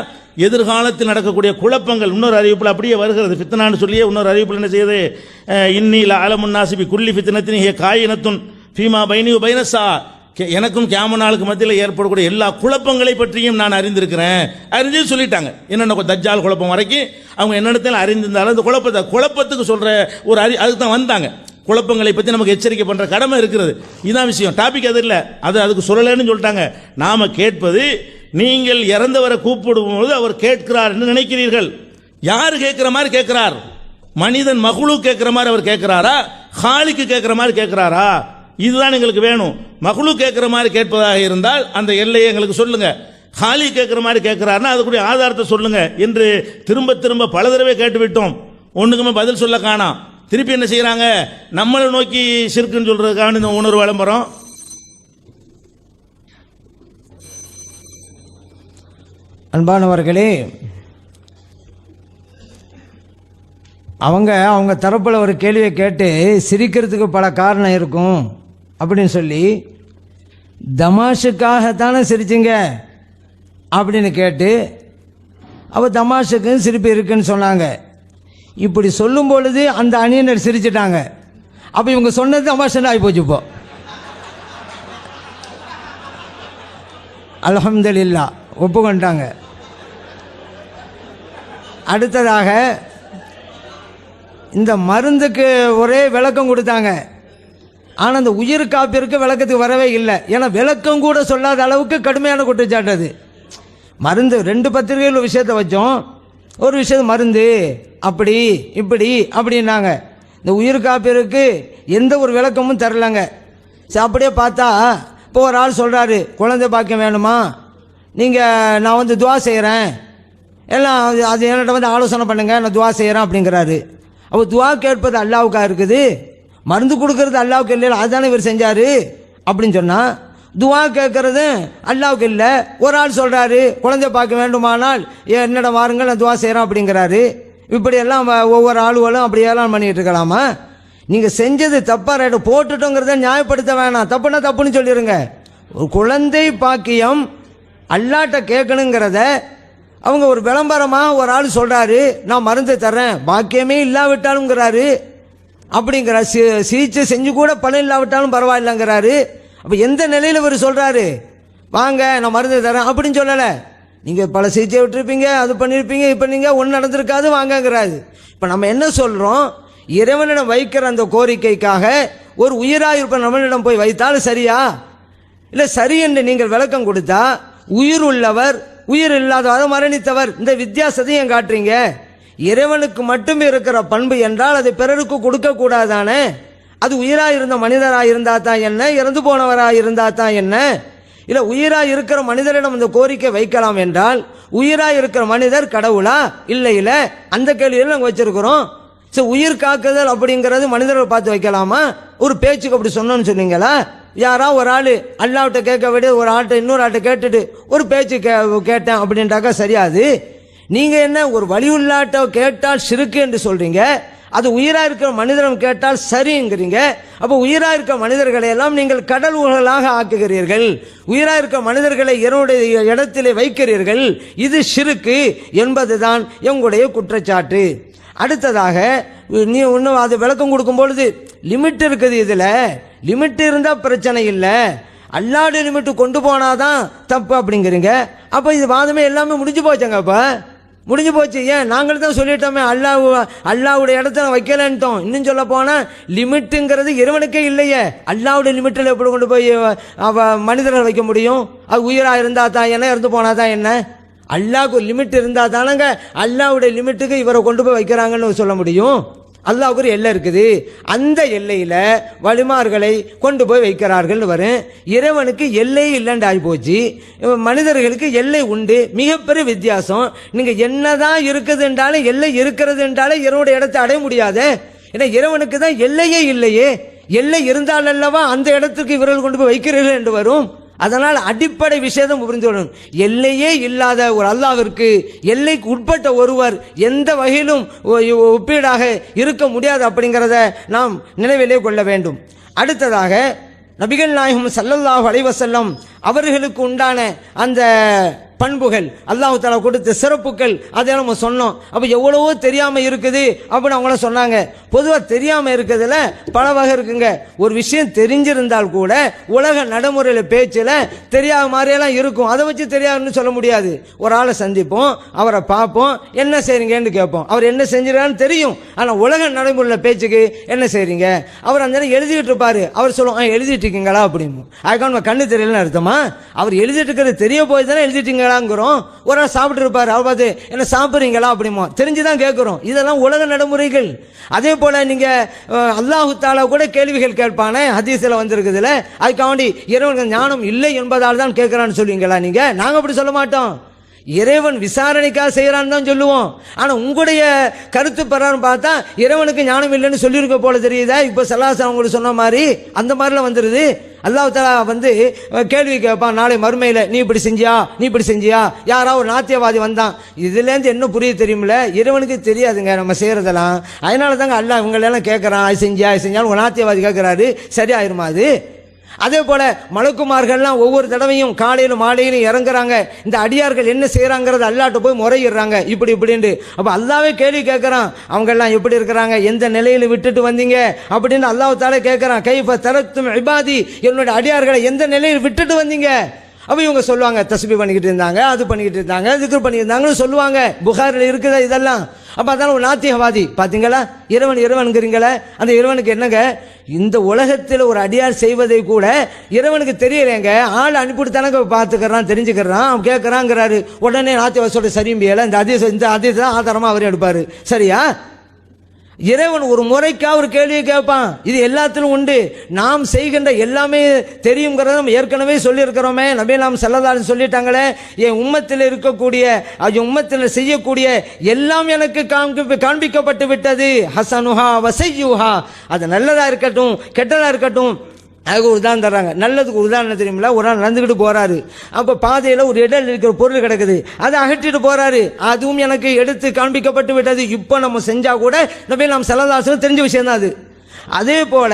எதிர்காலத்தில் நடக்கக்கூடிய குழப்பங்கள் இன்னொரு அறிவிப்பில் அப்படியே வருகிறது. ஃபித்னான்னு சொல்லியே இன்னொரு அறிவிப்பில் என்ன செய்யுது, இன்னி லஅலமுன் நாஸி பி குல்லி ஃபித்னத்தின் ஹிய காயினத்துன் ஃபீமா பைனி வ பைனஸ்ஸா, எனக்கும் கியாம நாளுக்கு மத்தியில் ஏற்படக்கூடிய எல்லா குழப்பங்களை பற்றியும் நான் அறிந்திருக்கிறேன். அறிஞ்சு சொல்லிட்டாங்க. என்னென்ன தஜ்ஜால் குழப்பம் வரைக்கும் அவங்க என்னென்னத்தில் அறிந்திருந்தாலும் அந்த குழப்பத்துக்கு சொல்ற ஒரு அதுக்கு தான் வந்தாங்க. குழப்பங்களை பற்றி நமக்கு எச்சரிக்கை பண்ற கடமை இருக்கிறது. இதுதான் விஷயம். டாபிக் அது இல்லை, அதுக்கு சொல்லலைன்னு சொல்லிட்டாங்க. நாம கேட்பது, நீங்கள் இறந்தவரை கூப்பிடும்போது அவர் கேட்கிறார் என்று நினைக்கிறீர்கள். யாரு கேட்கிற மாதிரி கேட்கிறார்? மனிதன் மகுளு கேட்கிற மாதிரி அவர் கேட்கிறாரா, ஹாலிக்கு கேட்கிற மாதிரி கேட்கிறாரா? இதுதான் எங்களுக்கு வேணும். மகுளு கேட்கிற மாதிரி கேட்பதாக இருந்தால் அந்த எல்லையை எங்களுக்கு சொல்லுங்க. ஹாலி கேட்கிற மாதிரி கேட்கிறாருன்னா அதுக்குரிய ஆதாரத்தை சொல்லுங்க என்று திரும்ப திரும்ப பல தடவை கேட்டுவிட்டோம். ஒண்ணுக்குமே பதில் சொல்ல காணாம். திருப்பி என்ன செய்யறாங்க? நம்மளை நோக்கி ஷிர்க்குன்னு சொல்றதுக்கான இந்த உணர்வு விளம்பரம். அன்பானவர்களே, அவங்க தரப்பில் ஒரு கேள்வியை கேட்டு சிரிக்கிறதுக்கு பல காரணம் இருக்கும் அப்படின்னு சொல்லி, தமாஷுக்காகத்தானே சிரிச்சிங்க அப்படின்னு கேட்டு தமாஷுக்கு சிரிப்பு இருக்குன்னு சொன்னாங்க. இப்படி சொல்லும் பொழுது அந்த அணியினர் சிரிச்சிட்டாங்க. அப்போ இவங்க சொன்னது தமாஷா ஆகி போச்சு. இப்போ அல்ஹம்துலில்லாஹ் ஒப்புக்கொண்டாங்க. அடுத்ததாக இந்த மருந்துக்கு ஒரே விளக்கம் கொடுத்தாங்க. ஆனால் அந்த உயிர் காப்பிற்கு விளக்கத்துக்கு வரவே இல்லை. ஏன்னா விளக்கம் கூட சொல்லாத அளவுக்கு கடுமையான குற்றச்சாட்டு அது. மருந்து 2 பத்திரிகையில் விஷயத்தை வச்சோம். ஒரு விஷயம் மருந்து அப்படி இப்படி அப்படின்னாங்க. இந்த உயிர் காப்பிற்கு எந்த ஒரு விளக்கமும் தரலங்க. அப்படியே பார்த்தா இப்போ ஒரு ஆள் சொல்கிறாரு, குழந்தை பாக்கியம் வேணுமா, நான் துவா செய்கிறேன், எல்லாம் அது என்கிட்ட ஆலோசனை பண்ணுங்க, நான் துவா செய்கிறேன் அப்படிங்கிறாரு. அப்போ துவா கேட்பது அல்லாவுக்கா இருக்குது, மருந்து கொடுக்கறது அல்லாவுக்கு இல்லை, அதுதானே இவர் செஞ்சார் அப்படின்னு சொன்னால், துவா கேட்கறது அல்லாவுக்கு இல்லை. ஒரு ஆள் சொல்கிறாரு குழந்தை பார்க்க வேண்டுமானால் என்னிடம் வாருங்கள், நான் துவா செய்கிறேன் அப்படிங்கிறாரு. இப்படியெல்லாம் ஒவ்வொரு ஆளுகளும் அப்படியெல்லாம் பண்ணிகிட்டு இருக்கலாமா? நீங்கள் செஞ்சது தப்பா ரைட்டு போட்டுட்டோங்கிறத நியாயப்படுத்த வேணாம். தப்புன்னா தப்புன்னு சொல்லிடுங்க. ஒரு குழந்தை பாக்கியம் அல்லாட்ட கேட்கணுங்கிறத அவங்க ஒரு விளம்பரமாக ஒரு ஆள் சொல்கிறாரு, நான் மருந்து தர்றேன் பாக்கியமே இல்லாவிட்டாலும்ங்கிறாரு. அப்படிங்கிறார். சிகிச்சை செஞ்சு கூட பலன் இல்லாவிட்டாலும் பரவாயில்லைங்கிறாரு. அப்போ எந்த நிலையில் இவர் சொல்கிறாரு வாங்க நான் மருந்து தரேன் அப்படின்னு சொல்லலை. நீங்கள் பல சிகிச்சை விட்டுருப்பீங்க, அது பண்ணியிருப்பீங்க, இப்போ நீங்கள் ஒன்றும் நடந்திருக்காது வாங்கங்கிறாரு. இப்போ நம்ம என்ன சொல்கிறோம்? இறைவனிடம் வைக்கிற அந்த கோரிக்கைக்காக ஒரு உயிராக இருப்ப நம்மளிடம் போய் வைத்தாலும் சரியா இல்லை சரி என்று நீங்கள் விளக்கம் கொடுத்தா, உயிர் உள்ளவர் உயிர் இல்லாதவர் மரணித்தவர் இந்த வித்தியாசத்தையும் காட்டுறீங்க. இறைவனுக்கு மட்டும் இருக்கிற பண்பு என்றால் அதை பிறருக்கு கொடுக்க கூடாதானே? அது உயிராக இருந்த மனிதராக இருந்தா தான் என்ன, இறந்து போனவராக இருந்தா தான் என்ன? இல்லை உயிராக இருக்கிற மனிதரிடம் இந்த கோரிக்கை வைக்கலாம் என்றால், உயிராக இருக்கிற மனிதர் கடவுளா இல்லை இல்லை அந்த கேள்வியில் நாங்கள் வச்சிருக்கிறோம். சரி, உயிர் காக்குதல் அப்படிங்கிறது மனிதர்கள் பார்த்து வைக்கலாமா? ஒரு பேச்சுக்கு அப்படி சொன்னோன்னு சொன்னீங்களா? யாரா ஒரு ஆள் அல்லாவிட்ட கேட்க விட ஒரு ஆள்கிட்ட இன்னொரு ஆள்கிட்ட கேட்டுட்டு ஒரு பேச்சு கேட்டேன் அப்படின்ட்டாக்கா சரியாது. நீங்கள் என்ன ஒரு வலியுள்ளாட்ட கேட்டால் சிறுக்கு என்று சொல்கிறீங்க, அது உயிராக இருக்கிற மனிதனம் கேட்டால் சரிங்கிறீங்க. அப்போ உயிராக இருக்கிற மனிதர்களை எல்லாம் நீங்கள் கடவுள்களாக ஆக்குகிறீர்கள், உயிராக இருக்கிற மனிதர்களை என்னுடைய இடத்திலே வைக்கிறீர்கள். இது சிறுக்கு என்பதுதான் எங்களுடைய குற்றச்சாட்டு. அடுத்ததாக நீ இன்னும் அது விளக்கம் கொடுக்கும் பொழுது லிமிட் இருக்குது. இதில் லிமிட் இருந்தால் பிரச்சனை இல்லை, அல்லாவுடைய லிமிட்டு கொண்டு போனாதான் தப்பு அப்படிங்கிறீங்க. அப்போ இது வாதமே எல்லாமே முடிஞ்சு போச்சாங்க. அப்போ முடிஞ்சு போச்சு. ஏன் நாங்கள் தான் சொல்லிட்டோமே அல்லாவுடைய இடத்த வைக்கலன்ட்டோம். இன்னும் சொல்ல போனால் லிமிட்டுங்கிறது இறைவனுக்கே இல்லையே. அல்லாவுடைய லிமிட்டில் எப்படி கொண்டு போய் மனிதர்கள் வைக்க முடியும்? அது உயிராக இருந்தால் தான் என்ன, இறந்து போனால் தான் என்ன? அல்லாவுக்கு லிமிட் இருந்தால் தானங்க அல்லாவுடைய லிமிட்டுக்கு இவரை கொண்டு போய் வைக்கிறாங்கன்னு சொல்ல முடியும். அல்லாவுக்கு ஒரு எல்லை இருக்குது, அந்த எல்லையில் வழிமார்களை கொண்டு போய் வைக்கிறார்கள் வரும். இறைவனுக்கு எல்லை இல்லைன்னு ஆகி போச்சு, மனிதர்களுக்கு எல்லை உண்டு. மிகப்பெரிய வித்தியாசம். நீங்கள் என்னதான் இருக்குது என்றாலும் எல்லை இருக்கிறது என்றாலும் இறைவனுடைய இடத்தை அடைய முடியாது. ஏன்னா இறைவனுக்கு தான் எல்லையே இல்லையே. எல்லை இருந்தால் அல்லவா அந்த இடத்துக்கு இவர்கள் கொண்டு போய் வைக்கிறீர்கள் என்று வரும். அதனால் அடிப்படை விஷயம் புரிந்துள்ளணும். எல்லையே இல்லாத ஒரு அல்லாஹ்விற்கு எல்லைக்கு உட்பட்ட ஒருவர் எந்த வகையிலும் ஒப்பீடாக இருக்க முடியாது அப்படிங்கிறத நாம் நினைவிலே கொள்ள வேண்டும். அடுத்ததாக நபிகள் நாயகம் ஸல்லல்லாஹு அலைஹி வஸல்லம் அவர்களுக்கு உண்டான அந்த பண்புகள், அல்லாஹ் தஆலா கொடுத்த சிறப்புகள், அதெல்லாம் நம்ம சொன்னோம். அப்போ எவ்வளவோ தெரியாமல் இருக்குது அப்படின்னு அவங்கள சொன்னாங்க. பொதுவாக தெரியாமல் இருக்கிறதுல பல வகை இருக்குங்க. ஒரு விஷயம் தெரிஞ்சிருந்தால் கூட உலக நடைமுறையில் பேச்சில் தெரியாத மாதிரியெல்லாம் இருக்கும். அதை வச்சு தெரியாதுன்னு சொல்ல முடியாது. ஒரு ஆளை சந்திப்போம், அவரை பார்ப்போம், என்ன செய்றீங்கன்னு கேட்போம். அவர் என்ன செஞ்சிருக்கான்னு தெரியும். ஆனால் உலக நடைமுறையில் பேச்சுக்கு என்ன செய்றீங்க, அவர் அந்த நேரம் எழுதிட்டு இருப்பாரு. அவர் சொல்லுவோம் எழுதிட்டு இருக்கீங்களா அப்படின்னு. அதுக்காக நம்ம கண்ணு தெரியலன்னு அர்த்தமா? அவர் எழுதிட்டு இருக்கிறது தெரிய போய் தானே எழுதிட்டீங்களாங்கிறோம். ஒரு ஆள் சாப்பிட்டு இருப்பாரு, அவர் பார்த்து என்ன சாப்பிட்றீங்களா அப்படிமோ, தெரிஞ்சுதான் கேட்கிறோம். இதெல்லாம் உலக நடைமுறைகள். அதே போல நீங்க அல்லாஹு தஆலா கூட கேள்விகள் கேட்பானே, ஹதீஸ்ல வந்திருக்குதுல, அதுக்காண்டி இறைவனுக்கு ஞானம் இல்லை என்பதால் தான் கேட்கிறான்னு சொல்லுவீங்களா நீங்க? நாங்க அப்படி சொல்ல மாட்டோம். இறைவன் விசாரணைக்காக செய்யறான்னு தான் சொல்லுவோம். ஆனா உங்களுடைய கருத்து பெறான்னு பார்த்தா இறைவனுக்கு ஞானம் இல்லைன்னு சொல்லியிருக்க போல தெரியுதா? இப்ப ஸல்லல்லாஹு உங்களுக்கு சொன்ன மாதிரி அந்த மாதிரிலாம் வந்துருது. அல்லாஹ் தஆலா கேள்வி கேட்பான் நாளை மறுமையில, நீ இப்படி செஞ்சியா, நீ இப்படி செஞ்சியா. யாராவது ஒரு நாத்தியவாதி வந்தான், இதுலேருந்து என்ன புரியுது தெரியுமில்ல? இறைவனுக்கு தெரியாதுங்க நம்ம செய்யறதெல்லாம். அதனால தாங்க அல்லாஹ் இவங்களெல்லாம் கேட்கறான், அது செஞ்சியா அது செஞ்சாலும் ஒரு நாத்தியவாதி கேட்கிறாரு, சரியாயிருமா அது? அதே போல மலக்குமார்கள்லாம் ஒவ்வொரு தடவையும் காலையிலும் மாலையிலும் இறங்குறாங்க. இந்த அடியார்கள் என்ன செய்யறாங்கிறது அல்லாஹ்ட்ட போய் முறையிடுறாங்க, இப்படி இப்படின்னு. அப்ப அல்லாஹ்வே கேள்வி கேட்கறான், அவங்க எல்லாம் எப்படி இருக்கிறாங்க, எந்த நிலையில விட்டுட்டு வந்தீங்க அப்படின்னு அல்லாஹ் தஆலா கேட்கறான். கைஃப தரக்தும் இபாதி, என்னோட அடியார்களை எந்த நிலையில் விட்டுட்டு வந்தீங்க? அப்ப இவங்க சொல்லுவாங்க தஸ்பீஹ் பண்ணிக்கிட்டு இருந்தாங்க, அது பண்ணிக்கிட்டு இருந்தாங்க, திக்ர் பண்ணிட்டு இருந்தாங்கன்னு சொல்லுவாங்க. புகாரில் இருக்குதா இதெல்லாம்? அப்ப அதனால ஒரு நாத்திகவாதி, பாத்தீங்களா இறைவன் இறைவன்கிறீங்களே, அந்த இறைவனுக்கு என்னங்க? இந்த உலகத்தில் ஒரு அடியார் செய்வதை கூட இறைவனுக்கு தெரியலைங்க. ஆள் அனுப்பிவிட்டு பார்த்துக்கிறான், தெரிஞ்சுக்கிறான், அவன் கேட்கறாங்கிறாரு. உடனே நாத்திகவாதி சொல்ற சரிம்பியல, இந்த அதீஸ் தான் ஆதாரமா அவர் எடுப்பாரு. சரியா? இறைவன் ஒரு முறைக்கா ஒரு கேள்வியை கேட்பான். இது எல்லாத்திலும் உண்டு. நாம் செய்கின்ற எல்லாமே தெரியுங்கிறத நம்ம ஏற்கனவே சொல்லியிருக்கிறோமே. நபி நாம் ஸல்லல்லாஹு அலைஹி சொல்லிட்டாங்களே, என் உம்மத்தில் இருக்கக்கூடிய உம்மத்தில் செய்யக்கூடிய எல்லாம் எனக்கு காண்பிக்கப்பட்டு விட்டது. ஹசனுஹா வசையுஹா, அது நல்லதா இருக்கட்டும் கெட்டதா இருக்கட்டும். அதுக்கு ஒரு உதாரணம் தர்றாங்க. நல்லதுக்கு உதாரணம் தெரியுமில்ல? ஒரு நாள் நடந்துக்கிட்டு போறாரு, அப்போ பாதையில் ஒரு இடம் இருக்கிற பொருள் கிடக்குது, அதை அகற்றிட்டு போறாரு. அதுவும் எனக்கு எடுத்து காண்பிக்கப்பட்டு விட்டது. இப்போ நம்ம செஞ்சா கூட நபி நாம் ஸல்லல்லாஹு அலைஹி வஸல்லம் தெரிஞ்ச விஷயம் தான் அது. அதே போல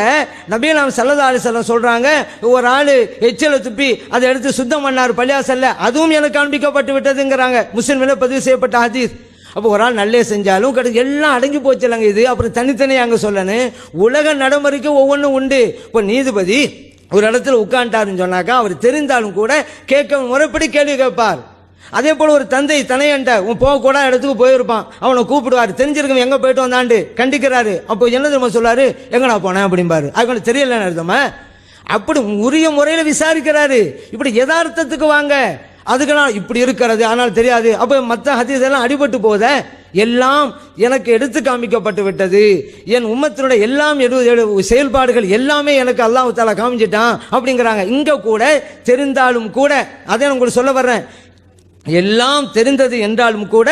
நபி நாம் ஸல்லல்லாஹு அலைஹி வஸல்லம் சொல்றாங்க, ஒரு ஆள் எச்சலை துப்பி அதை எடுத்து சுத்தம் பண்ணார் பள்ளியாசல்ல, அதுவும் எனக்கு காண்பிக்கப்பட்டு விட்டதுங்கிறாங்க. முஸ்லிமில் பதிவு செய்யப்பட்ட ஹதீஸ். அப்போ ஒரு ஆள் நல்லே செஞ்சாலும் எல்லாம் அடங்கி போச்சுலங்க. இது அப்புறம் தனித்தனியாக அங்கே சொல்லணும். உலக நடைமுறைக்கு ஒவ்வொன்றும் உண்டு. இப்போ நீதிபதி ஒரு இடத்துல உட்காண்டாருன்னு சொன்னாக்கா அவர் தெரிந்தாலும் கூட கேட்க முறைப்படி கேள்வி கேட்பார். அதே போல ஒரு தந்தை தனையண்ட போகக்கூட இடத்துக்கு போயிருப்பான், அவனை கூப்பிடுவார், தெரிஞ்சிருக்கவன் எங்க போயிட்டு வந்தாண்டு கண்டிக்கிறாரு. அப்போ என்ன தெரியுமா சொல்லாரு, எங்கடா போனேன் அப்படிம்பாரு. அதுக்கு தெரியலன்னு அர்த்தமா? அப்படி உரிய முறையில் விசாரிக்கிறாரு. இப்படி யதார்த்தத்துக்கு வாங்க, அதுக்கு நான் இப்படி இருக்கிறது ஆனால் தெரியாது. அப்ப மற்ற ஹதீஸ் எல்லாம் அடிபட்டு போத, எல்லாம் எனக்கு எடுத்து காமிக்கப்பட்டு விட்டது. என் உம்மத்தினுடைய எல்லாம் செயல்பாடுகள் எல்லாமே எனக்கு அல்லாஹ் தஆலா காமிச்சிட்டான் அப்படிங்கிறாங்க. இங்க கூட தெரிந்தாலும் கூட, அதை உங்களுக்கு சொல்ல வர்றேன், எல்லாம் தெரிந்தது என்றாலும் கூட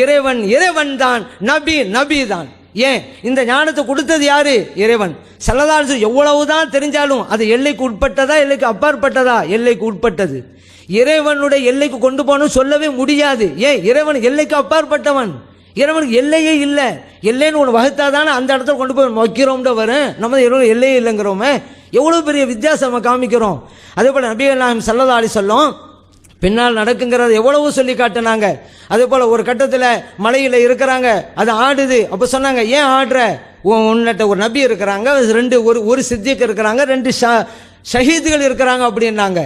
இறைவன் இறைவன் தான், நபி நபி தான். ஏன் இந்த ஞானத்தை கொடுத்தது யாரு? இறைவன். ஸல்லல்லாஹு அலைஹி வஸல்லம் எவ்வளவுதான் தெரிஞ்சாலும் அது எல்லைக்கு உட்பட்டதா எல்லைக்கு அப்பாற்பட்டதா? எல்லைக்கு உட்பட்டது. இறைவனுடைய எல்லைக்கு கொண்டு போகணும் சொல்லவே முடியாது. ஏன்? இறைவன் எல்லைக்கு அப்பாற்பட்டவன். இறைவனுக்கு எல்லையே இல்லை. எல்லைன்னு ஒன்று வகுத்தாதானே அந்த இடத்துல கொண்டு போய் வைக்கிறோம்னு வரும். நம்ம இறைவன் எல்லையே இல்லைங்கிறோமே. எவ்வளோ பெரிய வித்தியாசம் நம்ம காமிக்கிறோம். அதே போல் நபிகள் நாயகம் ஸல்லல்லாஹு அலைஹி வஸல்லம் பின்னால் நடக்குங்கிறத எவ்வளவு சொல்லி காட்டினாங்க. அதே போல் ஒரு கட்டத்தில் மலையில் இருக்கிறாங்க, அது ஆடுது. அப்போ சொன்னாங்க, ஏன் ஆடுற? உன்னிட்ட ஒரு நபி இருக்கிறாங்க, ஒரு சித்திக் இருக்கிறாங்க, 2 ஷஹீதுகள் இருக்கிறாங்க அப்படின்னாங்க.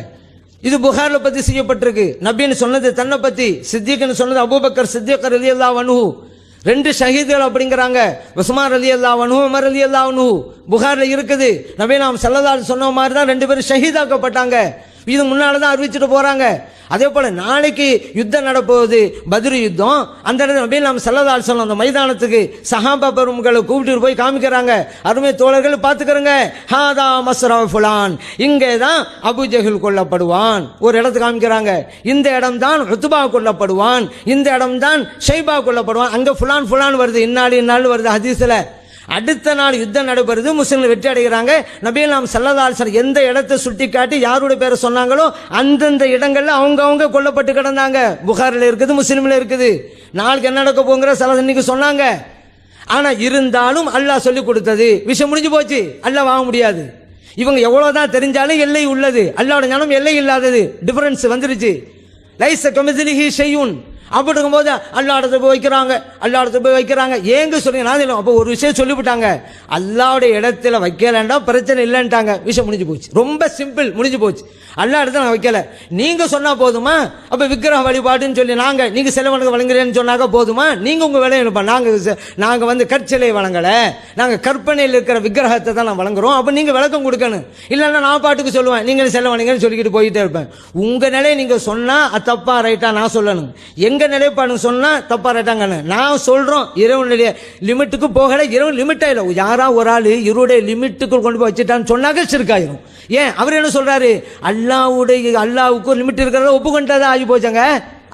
இது புகாரில் பற்றி செய்யப்பட்டிருக்கு. நபின்னு சொன்னது தன்னை பற்றி, சித்திக்னு சொன்னது அபூபக்கர் சித்திக் ரலியல்லாஹு அன்ஹு. 2 ஷஹீதுகள் அப்படிங்கிறாங்க, உஸ்மான் ரலியல்லாஹு அன்ஹு, உமர் ரலியல்லாஹு அன்ஹு. புகாரில் இருக்குது. நபி நாம் ஸல்லல்லாஹு அலைஹி சொன்ன மாதிரி தான் 2 பேரும் ஷஹீதாக்கப்பட்டாங்க. இது முன்னால தான் அறிவிச்சுட்டு போறாங்க. அதே போல நாளைக்கு யுத்தம் நடப்போகுது, பத்ர் யுத்தம். அந்த இடத்துல நபி நாம் ஸல்லல்லாஹு அலைஹி வஸல்லம் அந்த மைதானத்துக்கு சஹாபா பெருமக்களை கூப்பிட்டு போய் காமிக்கிறாங்க. அருமை தோழர்கள் பார்த்துக்கிறங்க, ஹாதா மஸ்ரா ஃபுலான், இங்கே தான் அபூஜஹல் கொல்லப்படுவான். ஒரு இடத்துக்கு காமிக்கிறாங்க, இந்த இடம் தான் உத்பா கொல்லப்படுவான், இந்த இடம் தான் ஷைபா கொல்லப்படுவான். அங்க ஃபுலான் ஃபுலான் வருது, இன்னாள் வருது ஹதீஸ்ல. அடுத்த நாள் யுத்தம் நடைபெறுது, முஸ்லிம்கள் வெற்றி அடைகிறாங்க. நபி நாம் ஸல்லல்லாஹு அலைஹி வஸல்லம் எந்த இடத்தை சுட்டி காட்டி யாருடைய பேரை சொன்னாங்களோ அந்தந்த இடங்கள்ல அவங்க கொல்லப்பட்டு கிடந்தாங்க. புகாரில் இருக்குது, முஸ்லிம்ல இருக்குது. நாளைக்கு என்ன நடக்க போங்கிற இன்னைக்கு சொன்னாங்க. ஆனா இருந்தாலும் அல்லாஹ் சொல்லி கொடுத்தது விஷயம் முடிஞ்சு போச்சு. அல்லாஹ் வாங்க முடியாது. இவங்க எவ்வளவுதான் தெரிஞ்சாலும் எல்லை உள்ளது. அல்லாஹ்வோட ஞானம் எல்லை இல்லாதது. டிஃபரன்ஸ் வந்துருச்சு. லைஸ கமிஸ்லிஹி ஷையுன். அப்படி இருக்கும்போது அல்லா இடத்துல போய் வைக்கிறாங்க, அல்லா இடத்துல போய் வைக்கிறாங்க. ஏங்க சொல்றீங்க? நான் இல்லை. அப்போ ஒரு விஷயம் சொல்லிவிட்டாங்க, அல்லாவுடைய இடத்துல வைக்கலண்டா பிரச்சனை இல்லைன்ட்டாங்க. விஷயம் முடிஞ்சு போச்சு. ரொம்ப சிம்பிள், முடிஞ்சு போச்சு. அல்லா இடத்துல நான் வைக்கல, நீங்க சொன்னா போதுமா? அப்ப விக்கிரக வழிபாடுன்னு சொல்லி நீங்க செலவனுக்கு வழங்குறேன்னு சொன்னாக்க போதுமா? நீங்க உங்க வேலையை இருப்பா. நாங்க வந்து கற்சிலை வழங்கல, நாங்க கற்பனையில் இருக்கிற விக்கிரகத்தை தான் நான் வழங்குறோம். அப்ப நீங்க விளக்கம் கொடுக்கணும். இல்லைன்னா நான் பாட்டுக்கு சொல்லுவேன், நீங்க செலவணிங்கன்னு சொல்லிக்கிட்டு போயிட்டே இருப்பேன். உங்க நிலையை நீங்க சொன்னா அது தப்பா ரைட்டா நான் சொல்லணும். எங்க நிலைப்பாடு சொன்னா தப்பா ரைட்டாங்க. நான் சொல்றோம் இறைவனுடைய லிமிட்டுக்கு போகல. இறைவன் லிமிட் ஆயிடும். யாரா ஒரு ஆள் இவருடைய லிமிட்டுக்கு கொண்டு போய் வச்சுட்டான்னு சொன்னாக்க சிறுக்காயிரும். ஏன் அவர் என்ன சொல்றாரு? அல்லாவுக்கு ஒரு லிமிட் இருக்கிறத ஒப்புக்கொண்டதா ஆகி போச்சாங்க.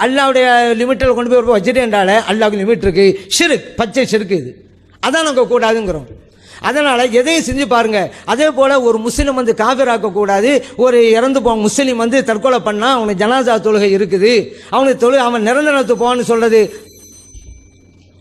அல்லாவுடைய லிமிட்டில் கொண்டு போய் வச்சுட்டேன்றால அல்லாவுக்கு லிமிட் இருக்கு. ஷிர்க், பச்சை ஷிர்க். இது அதான் நாங்க கூடாதுங்கிறோம். அதனால எதையும் செஞ்சு பாருங்க. அதே போல ஒரு முஸ்லீம் வந்து காபிராக்க கூடாது. ஒரு இறந்து போன முஸ்லீம் வந்து தற்கொலை பண்ணா அவனுக்கு ஜனாசா தொழுகை இருக்குது, அவனுக்கு அவன் நிரந்தரத்து போவான்னு சொல்றது